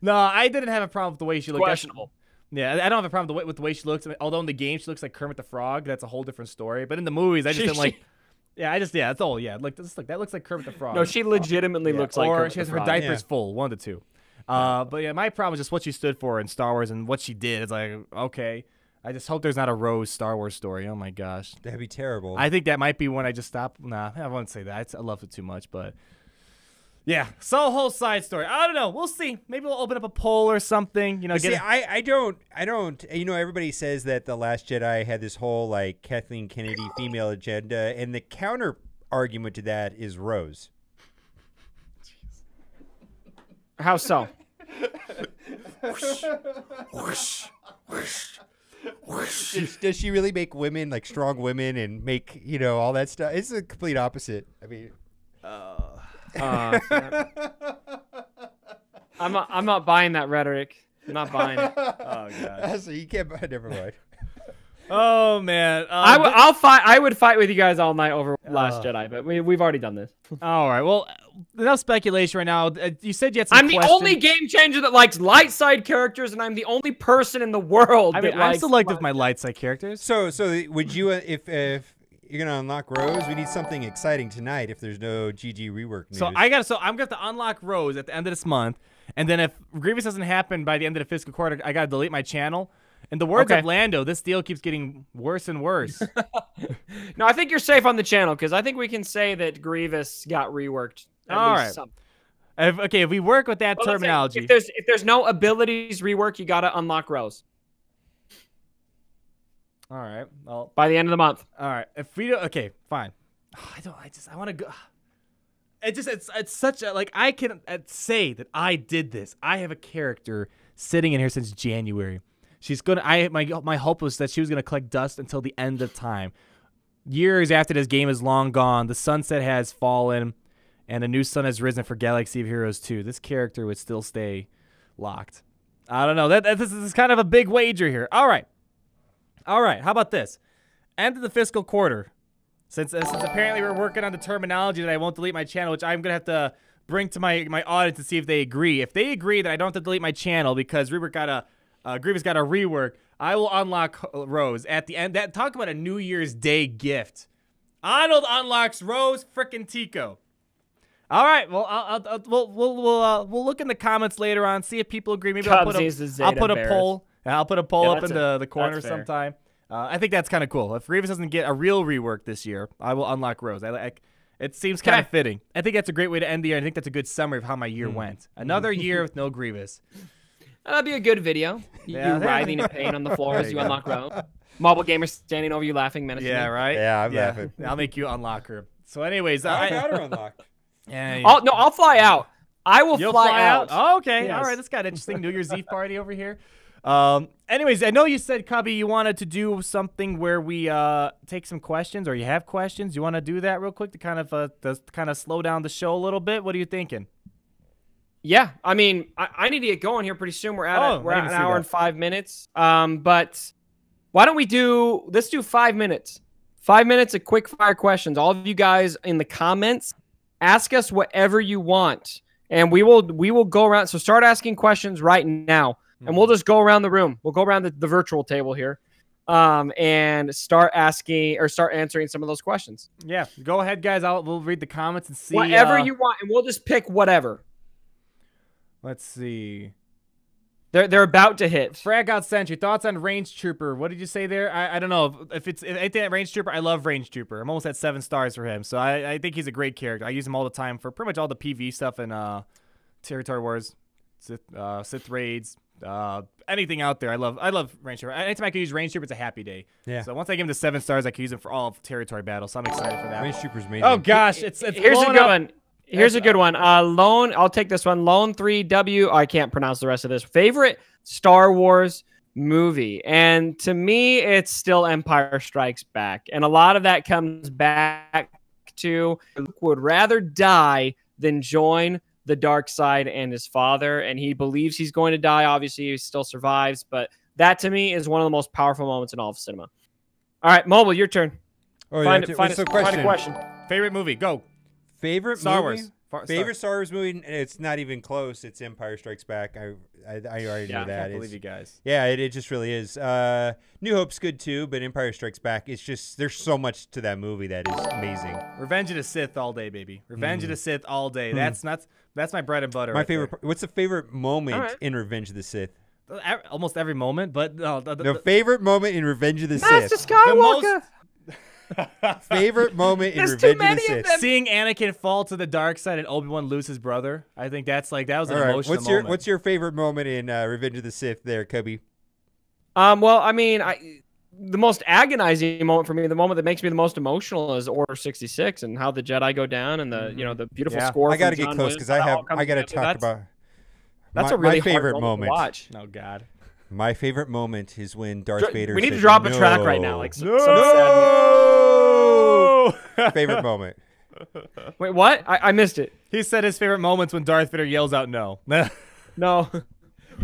No, I didn't have a problem with the way she looked. Questionable. Yeah, I don't have a problem with the way she looks. Although in the game she looks like Kermit the Frog, that's a whole different story. But in the movies, I just didn't like. That's all. Yeah, like that looks like Kermit the Frog. No, she legitimately looks like Kermit she has the her Frog. diapers full, one of the two. But yeah, my problem is just what she stood for in Star Wars and what she did. It's like, okay, I just hope there's not a Rose Star Wars story. Oh my gosh, that'd be terrible. I think that might be when I just stop. Nah, I won't say that. I love it too much, but. Yeah, so a whole side story. I don't know. We'll see. Maybe we'll open up a poll or something. You know, I don't. You know, everybody says that The Last Jedi had this whole like Kathleen Kennedy female agenda, and the counter argument to that is Rose. How so? Does she really make women like strong women and make all that stuff? It's the complete opposite. I mean. I'm not buying that rhetoric. I'm not buying it. Oh god. So you can't buy. Never mind. Oh man. I would fight with you guys all night over Last Jedi, but we've already done this. All right. Well, enough speculation right now. You said you had some I'm the only game changer that likes light side characters, and I'm the only person in the world. I mean, I'm selective with my light side characters. So would you if you're gonna unlock Rose, we need something exciting tonight. If there's no GG rework news. So I'm gonna have to unlock Rose at the end of this month, and then if Grievous doesn't happen by the end of the fiscal quarter, I gotta delete my channel. In the words of Lando, this deal keeps getting worse and worse. No, I think you're safe on the channel because I think we can say that Grievous got reworked. All right. If we work with that terminology, if there's no abilities rework, you gotta unlock Rose. All right. Well, by the end of the month. All right. If we don't, okay, fine. I want to go. It's such a I can say that I did this. I have a character sitting in here since January. She's gonna. My hope was that she was gonna collect dust until the end of time. Years after this game is long gone, the sunset has fallen, and a new sun has risen for Galaxy of Heroes 2. This character would still stay locked. I don't know. This is kind of a big wager here. All right. How about this? End of the fiscal quarter. Since apparently we're working on the terminology that I won't delete my channel, which I'm gonna have to bring to my audience to see if they agree. If they agree that I don't have to delete my channel because Grievous got a rework, I will unlock Rose at the end. Talk about a New Year's Day gift. Arnold unlocks Rose frickin' Tico. All right. Well, we'll look in the comments later on, see if people agree. Maybe I'll put a poll. I'll put a poll up in the corner sometime. I think that's kind of cool. If Grievous doesn't get a real rework this year, I will unlock Rose. It seems kind of fitting. I think that's a great way to end the year. I think that's a good summary of how my year went. Another year with no Grievous. That'd be a good video. You writhing in pain on the floor as you unlock Rose. Mobile gamer standing over you laughing menacingly. Yeah, right? Yeah, I'm laughing. I'll make you unlock her. So anyways. I got her unlocked. I'll fly out. I will fly out. Oh, okay. Yes. All right. This got interesting. New Year's Eve party over here. Anyways, I know you said, Cubby, you wanted to do something where we take some questions, or you have questions. You want to do that real quick to kind of slow down the show a little bit? What are you thinking? Yeah, I mean, I need to get going here pretty soon. We're at an hour and 5 minutes. But why don't let's do 5 minutes. 5 minutes of quick fire questions. All of you guys in the comments, ask us whatever you want, and we will go around. So start asking questions right now, and we'll just go around the room. We'll go around the virtual table here, and start answering some of those questions. Yeah, go ahead, guys. We'll read the comments and see whatever you want, and we'll just pick whatever. Let's see. They're about to hit. Frag Out Sentry, thoughts on Range Trooper? What did you say there? I don't know if anything at Range Trooper. I love Range Trooper. I'm almost at 7 stars for him, so I think he's a great character. I use him all the time for pretty much all the PV stuff and Territory Wars, Sith raids, anything out there. I love Range Trooper. Anytime I can use Range Trooper, it's a happy day. Yeah. So once I give him the 7 stars, I can use him for all of Territory battles. So I'm excited for that. Range Trooper's amazing. Oh gosh, it's here's a good one. Here's a good one. Lone, I'll take this one. Lone 3W. I can't pronounce the rest of this. Favorite Star Wars movie. And to me, it's still Empire Strikes Back. And a lot of that comes back to Luke would rather die than join the dark side and his father. And he believes he's going to die. Obviously, he still survives. But that, to me, is one of the most powerful moments in all of cinema. All right, Mobile, your turn. Oh, find a question. Favorite movie, go. Favorite Star movie? Wars. Favorite Star Wars movie? It's not even close. It's Empire Strikes Back. I already know that. I can't believe you guys. Yeah, it just really is. New Hope's good too, but Empire Strikes Back, it's just, there's so much to that movie that is amazing. Revenge of the Sith all day, baby. Revenge of the Sith all day. That's my bread and butter. My favorite. What's the favorite moment in Revenge of the Sith? Almost every moment, but the favorite moment in Revenge of the Sith. Master Skywalker. Favorite moment in Revenge of the Sith. Seeing Anakin fall to the dark side and Obi-Wan lose his brother. I think that was an emotional moment. What's your favorite moment in Revenge of the Sith there, Cubby? Well, I mean, the most agonizing moment for me, the moment that makes me the most emotional, is Order 66 and how the Jedi go down and the beautiful score. I got to get close because I got to talk about that's a really my favorite hard moment to watch. Oh God. My favorite moment is when Darth Vader. We need to drop a track right now, like no! Favorite moment. Wait, what? I missed it. He said his favorite moments when Darth Vader yells out "No." No. No.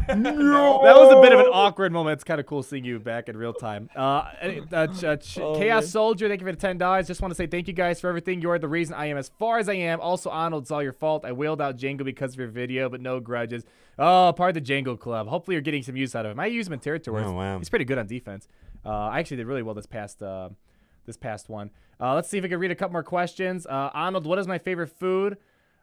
That was a bit of an awkward moment. It's kind of cool seeing you back in real time. Chaos Soldier, thank you for the $10. Just want to say thank you guys for everything. You are the reason I am as far as I am. Also, Arnold, it's all your fault. I wailed out Django because of your video, but no grudges. Oh, part of the Django Club. Hopefully you're getting some use out of him. I use him in Territory. Oh, wow. He's pretty good on defense. I actually did really well this past one. Let's see if I can read a couple more questions. Arnold, what is my favorite food?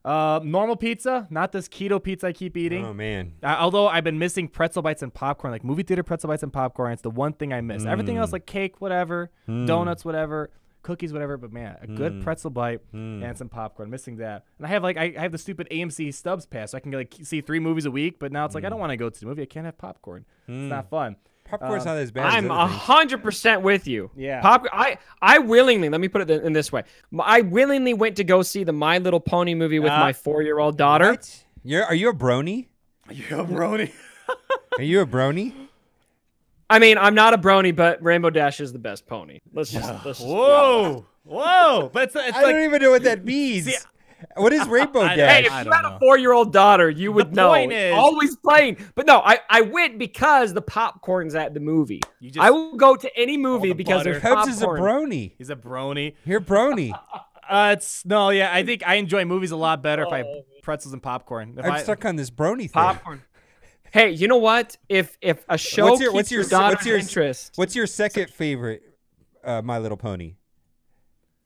Normal pizza, not this keto pizza I keep eating. Oh, man. Although I've been missing pretzel bites and popcorn, like movie theater pretzel bites and popcorn. It's the one thing I miss. Everything else, like cake, whatever, donuts, whatever, cookies, whatever. But man, a good pretzel bite and some popcorn. Missing that. And I have the stupid AMC Stubs pass, so I can like see 3 movies a week. But now it's like I don't want to go to the movie. I can't have popcorn. It's not fun. Popcorn's not as bad. I'm 100% with you. Yeah. I willingly, let me put it in this way. I willingly went to go see the My Little Pony movie with my 4-year-old daughter. What? Are you a brony? You're a brony. Are you a brony? I mean, I'm not a brony, but Rainbow Dash is the best pony. Let's just Whoa. But it's I don't even know what that means. See, what is Rainbow Dash? Hey, if you had a 4-year-old daughter, you would know. Point is, always playing. But no, I went because the popcorn's at the movie. I will go to any movie because there's popcorn. Cubs is a brony. He's a brony. You're a brony. I think I enjoy movies a lot better if I have pretzels and popcorn. I'm stuck on this brony thing. Popcorn. Hey, you know what? If a show keeps your daughter's interest. What's your second favorite My Little Pony?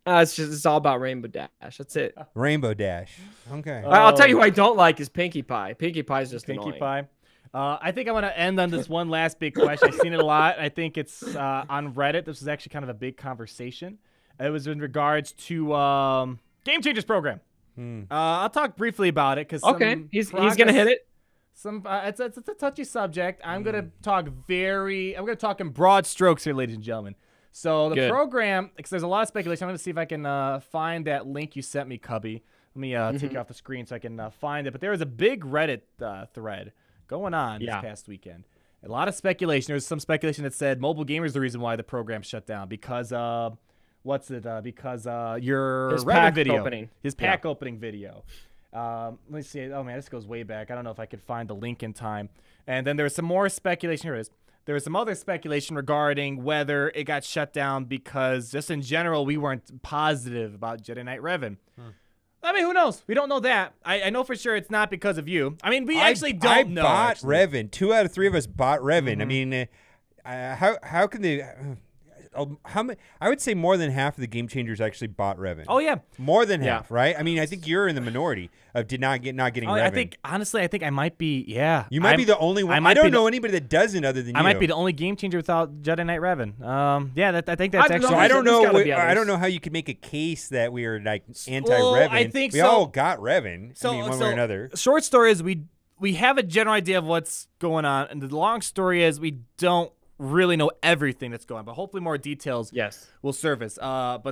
It's all about Rainbow Dash. That's it. Rainbow Dash. Okay. I'll tell you who I don't like is Pinkie Pie. Pinkie Pie is just Pinkie annoying. Pie. I think I want to end on this one last big question. I've seen it a lot. I think it's on Reddit. This was actually kind of a big conversation. It was in regards to Game Changers program. I'll talk briefly about it because he's gonna hit it. It's a touchy subject. I'm gonna talk in broad strokes here, ladies and gentlemen. So the program, because there's a lot of speculation. I'm going to see if I can find that link you sent me, Cubby. Let me take it off the screen so I can find it. But there was a big Reddit thread going on this past weekend. A lot of speculation. There's some speculation that said mobile gamers the reason why the program shut down because because your his Revan pack video, opening. his pack opening video. Let me see. Oh man, this goes way back. I don't know if I could find the link in time. And then there's some more speculation. Here it is. There was some other speculation regarding whether it got shut down because just in general we weren't positive about Jedi Knight Revan. I mean, who knows? We don't know that. I know for sure it's not because of you. I mean, we actually don't know. I bought Revan. 2 out of 3 of us bought Revan. I mean, how can they? How many? I would say more than half of the game changers actually bought Revan. Oh yeah, more than half, right? I mean, I think you're in the minority of not getting Revan. I think honestly, I think I might be. Yeah, you might be the only one. I don't know anybody that doesn't other than you. I might be the only game changer without Jedi Knight Revan. Yeah, I think that's actually. So I don't know. I don't know how you could make a case that we are like anti-Revan. Well, I think we all got Revan. So, I mean, one way or another. Short story is we have a general idea of what's going on, and the long story is we don't really know everything that's going on, but hopefully more details will surface. Some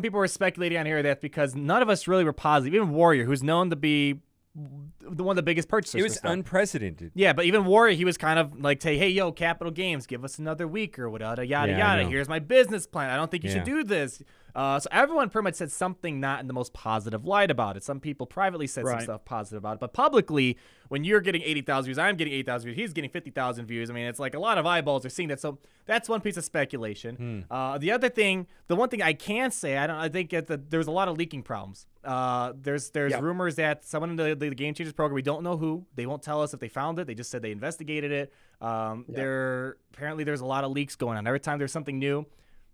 people were speculating on here that's because none of us really were positive. Even Warrior, who's known to be one of the biggest purchasers. It was unprecedented. Yeah, but even Warrior, he was kind of like, hey, yo, Capital Games, give us another week or whatever, yada, yada. Here's my business plan. I don't think you should do this. So everyone pretty much said something not in the most positive light about it. Some people privately said some stuff positive about it. But publicly, when you're getting 80,000 views, I'm getting 8,000 views, he's getting 50,000 views. I mean, it's like a lot of eyeballs are seeing that. So that's one piece of speculation. The other thing, the one thing I can say, I think there was a lot of leaking problems. There's rumors that someone in the Game Changers program, we don't know who, they won't tell us if they found it. They just said they investigated it. Apparently there's a lot of leaks going on. Every time there's something new,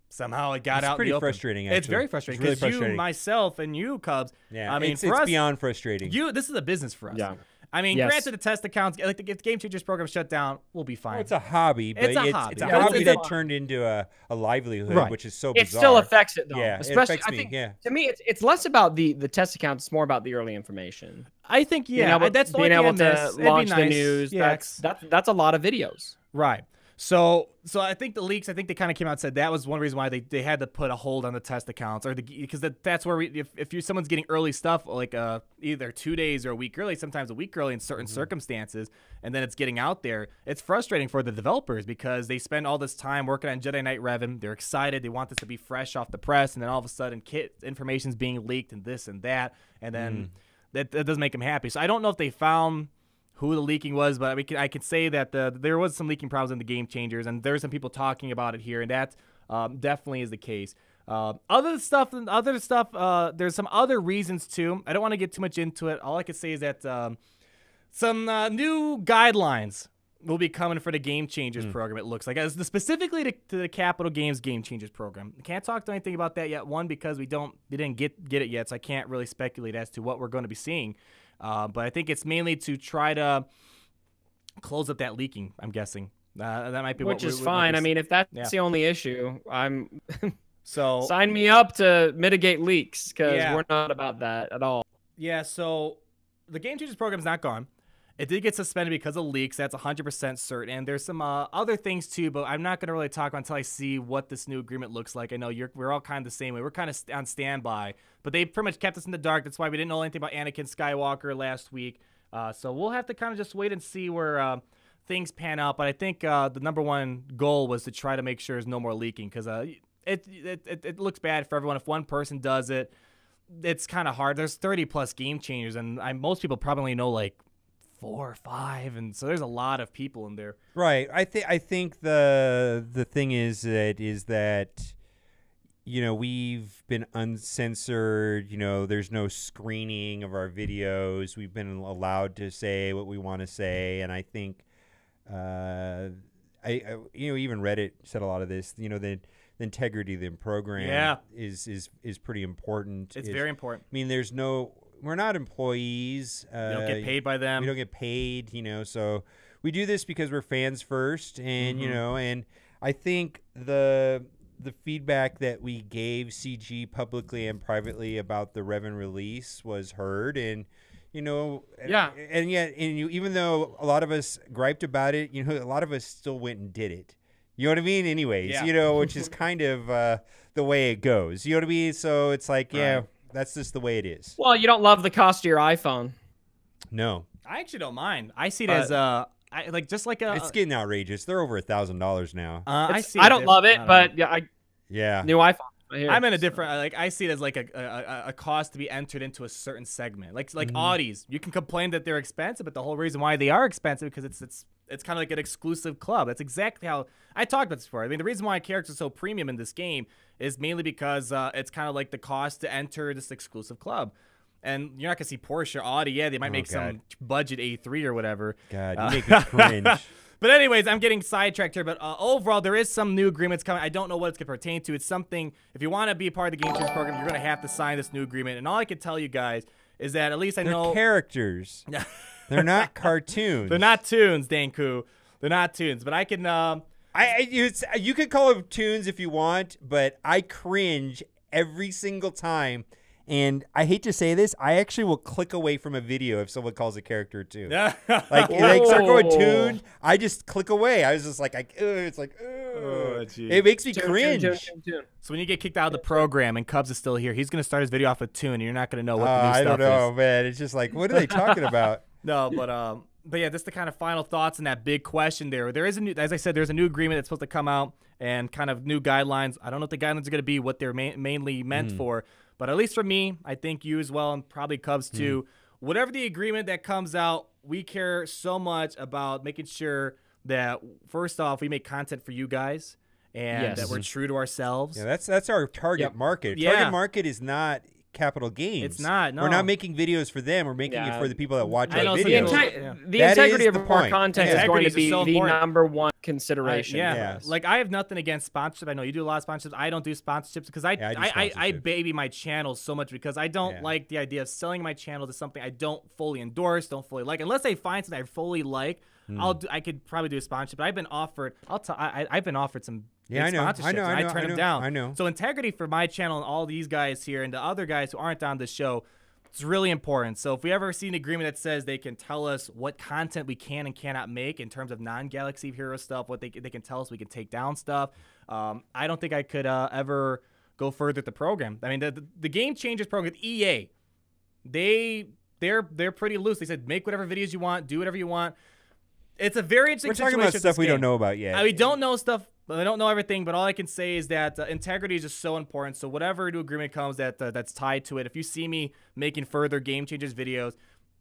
somehow it got out. It's pretty frustrating, actually. It's very frustrating because you, myself, and you, Cubs. Yeah, I mean, it's beyond frustrating. This is a business for us. Yeah. I mean, granted, the test accounts, like the Game Changers program shut down, we'll be fine. Well, it's a hobby, but it's a hobby that turned into a livelihood, which is so bizarre. It still affects it, though. Yeah, especially, it affects me. To me, it's less about the test accounts; it's more about the early information. I think, that's being able to launch the news. Yeah, that's a lot of videos. Right. So I think the leaks, I think they kind of came out and said that was one reason why they had to put a hold on the test accounts, or because that's where if someone's getting early stuff like either 2 days or a week early, sometimes a week early in certain circumstances, and then it's getting out there, it's frustrating for the developers because they spend all this time working on Jedi Knight Revan. They're excited, they want this to be fresh off the press, and then all of a sudden information's being leaked and this and that, and then that doesn't make them happy. So I don't know if they found who the leaking was, but I can say that there was some leaking problems in the Game Changers, and there's some people talking about it here, and that definitely is the case. Other stuff, there's some other reasons too. I don't want to get too much into it. All I can say is that some new guidelines will be coming for the Game Changers program, it looks like. Specifically to the Capital Games Game Changers program. I can't talk to anything about that yet. One, because we didn't get it yet, so I can't really speculate as to what we're going to be seeing. But I think it's mainly to try to close up that leaking, I'm guessing. That might be which is fine. I mean, if that's the only issue, so sign me up to mitigate leaks because we're not about that at all. Yeah, so the Game Changers program is not gone. It did get suspended because of leaks. That's 100% certain. And there's some other things too, but I'm not going to really talk about until I see what this new agreement looks like. I know we're all kind of the same way. We're kind of on standby, but they pretty much kept us in the dark. That's why we didn't know anything about Anakin Skywalker last week. So we'll have to kind of just wait and see where things pan out. But I think the number one goal was to try to make sure there's no more leaking because it looks bad for everyone. If one person does it, it's kind of hard. There's 30+ Game Changers, and most people probably know like 4 or 5, and so there's a lot of people in there. Right. I think the thing is that we've been uncensored. There's no screening of our videos. We've been allowed to say what we want to say, and I think even Reddit said a lot of this. The integrity of the program is pretty important. It's very important. I mean, we're not employees. We don't get paid by them. We don't get paid, so we do this because we're fans first. And, and I think the feedback that we gave CG publicly and privately about the Revan release was heard. And, and even though a lot of us griped about it, a lot of us still went and did it. You know what I mean? Anyways, which is kind of the way it goes. You know what I mean? So it's like, that's just the way it is. Well, you don't love the cost of your iPhone. No. I actually don't mind. I see it as like just like a. It's getting outrageous. They're over $1,000 now. I don't love it, but yeah, new iPhone. I'm in a different, like, I see it as like a cost to be entered into a certain segment. Like Audis, you can complain that they're expensive, but the whole reason why they are expensive because it's kind of like an exclusive club. That's exactly how I talked about this before. I mean, the reason why characters are so premium in this game is mainly because it's kind of like the cost to enter this exclusive club. And you're not gonna see Porsche or Audi. Yeah, they might make some budget A3 or whatever. God, you make me cringe. But anyways, I'm getting sidetracked here. But overall, there is some new agreements coming. I don't know what it's going to pertain to. It's something, if you want to be a part of the Game Changers program, you're going to have to sign this new agreement. And all I can tell you guys is that at least I know. They're characters. They're not cartoons. They're not tunes, Danku. They're not tunes. But I can. You can call them tunes if you want, but I cringe every single time. And I hate to say this, I actually will click away from a video if someone calls a character tune. Like start going tuned, I just click away. I was just like, it's like, it makes me cringe. Tune. So when you get kicked out of the program and Cubs is still here, he's gonna start his video off with tune, and you're not gonna know what the new stuff is. I don't know, man. It's just like, what are they talking about? No, but yeah, just the kind of final thoughts and that big question there. There is a new, as I said, there's a new agreement that's supposed to come out and kind of new guidelines. I don't know what the guidelines are gonna be, what they're mainly meant for. But at least for me, I think you as well, and probably Cubs too, whatever the agreement that comes out, we care so much about making sure that, first off, we make content for you guys and that we're true to ourselves. Yeah, that's our target market. Target market is not Capital Games. It's not. No. We're not making videos for them. We're making it for the people that watch our videos. The integrity of our content is going to be the number one consideration. Like, I have nothing against sponsorship. I know you do a lot of sponsorships. I don't do sponsorships because I baby my channel so much because I don't like the idea of selling my channel to something I don't fully endorse, don't fully like. Unless I find something I fully like, I could probably do a sponsorship. But I've been offered. I've been offered some. I know. I turn them down. I know. So integrity for my channel and all these guys here and the other guys who aren't on the show, it's really important. So if we ever see an agreement that says they can tell us what content we can and cannot make in terms of non-Galaxy Hero stuff, what they can tell us we can take down stuff, I don't think I could ever go further with the program. I mean, the Game Changers program, EA, they're pretty loose. They said make whatever videos you want, do whatever you want. It's a very interesting situation. We're talking about stuff we don't know about yet. We don't know stuff. I don't know everything, but all I can say is that integrity is just so important. So whatever new agreement comes that's tied to it, if you see me making further Game Changers videos,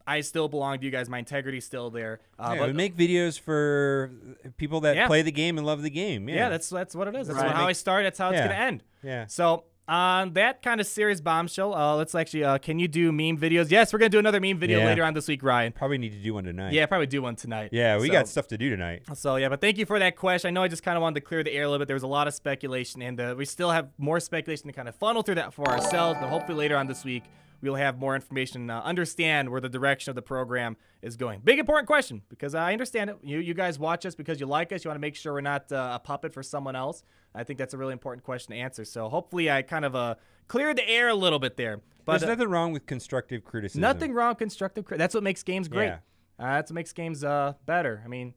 I still belong to you guys. My integrity is still there. But we make videos for people that play the game and love the game. Yeah, that's what it is. That's how I start. That's how it's going to end. Yeah. So on that kind of serious bombshell, let's actually, can you do meme videos? Yes, we're going to do another meme video later on this week, Ryan. Probably need to do one tonight. Yeah, probably do one tonight. Yeah, we got stuff to do tonight. So, yeah, but thank you for that question. I know I just kind of wanted to clear the air a little bit. There was a lot of speculation, and we still have more speculation to kind of funnel through that for ourselves, but hopefully later on this week, we'll have more information, understand where the direction of the program is going. Big, important question, because I understand it. You guys watch us because you like us. You want to make sure we're not a puppet for someone else. I think that's a really important question to answer. So hopefully I kind of cleared the air a little bit there. But there's nothing wrong with constructive criticism. Nothing wrong with constructive criticism. That's what makes games great. Yeah. That's what makes games better. I mean,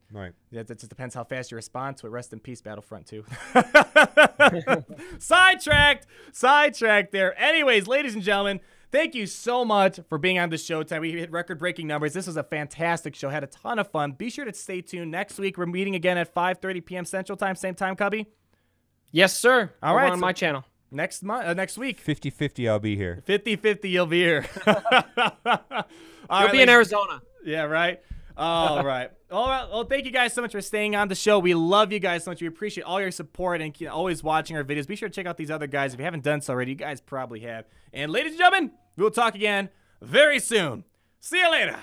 it just depends how fast you respond to it. Rest in peace, Battlefront 2. Sidetracked there. Anyways, ladies and gentlemen, thank you so much for being on the show tonight. We hit record-breaking numbers. This was a fantastic show. Had a ton of fun. Be sure to stay tuned. Next week, we're meeting again at 5:30 p.m. Central Time. Same time, Cubby? Yes, sir. All right. On my channel. Next week. 50-50, I'll be here. 50-50, you'll be here. You'll be in Arizona. Yeah, right? All right. All right. Well, thank you guys so much for staying on the show. We love you guys so much. We appreciate all your support and always watching our videos. Be sure to check out these other guys. If you haven't done so already, you guys probably have. And ladies and gentlemen, we will talk again very soon. See you later.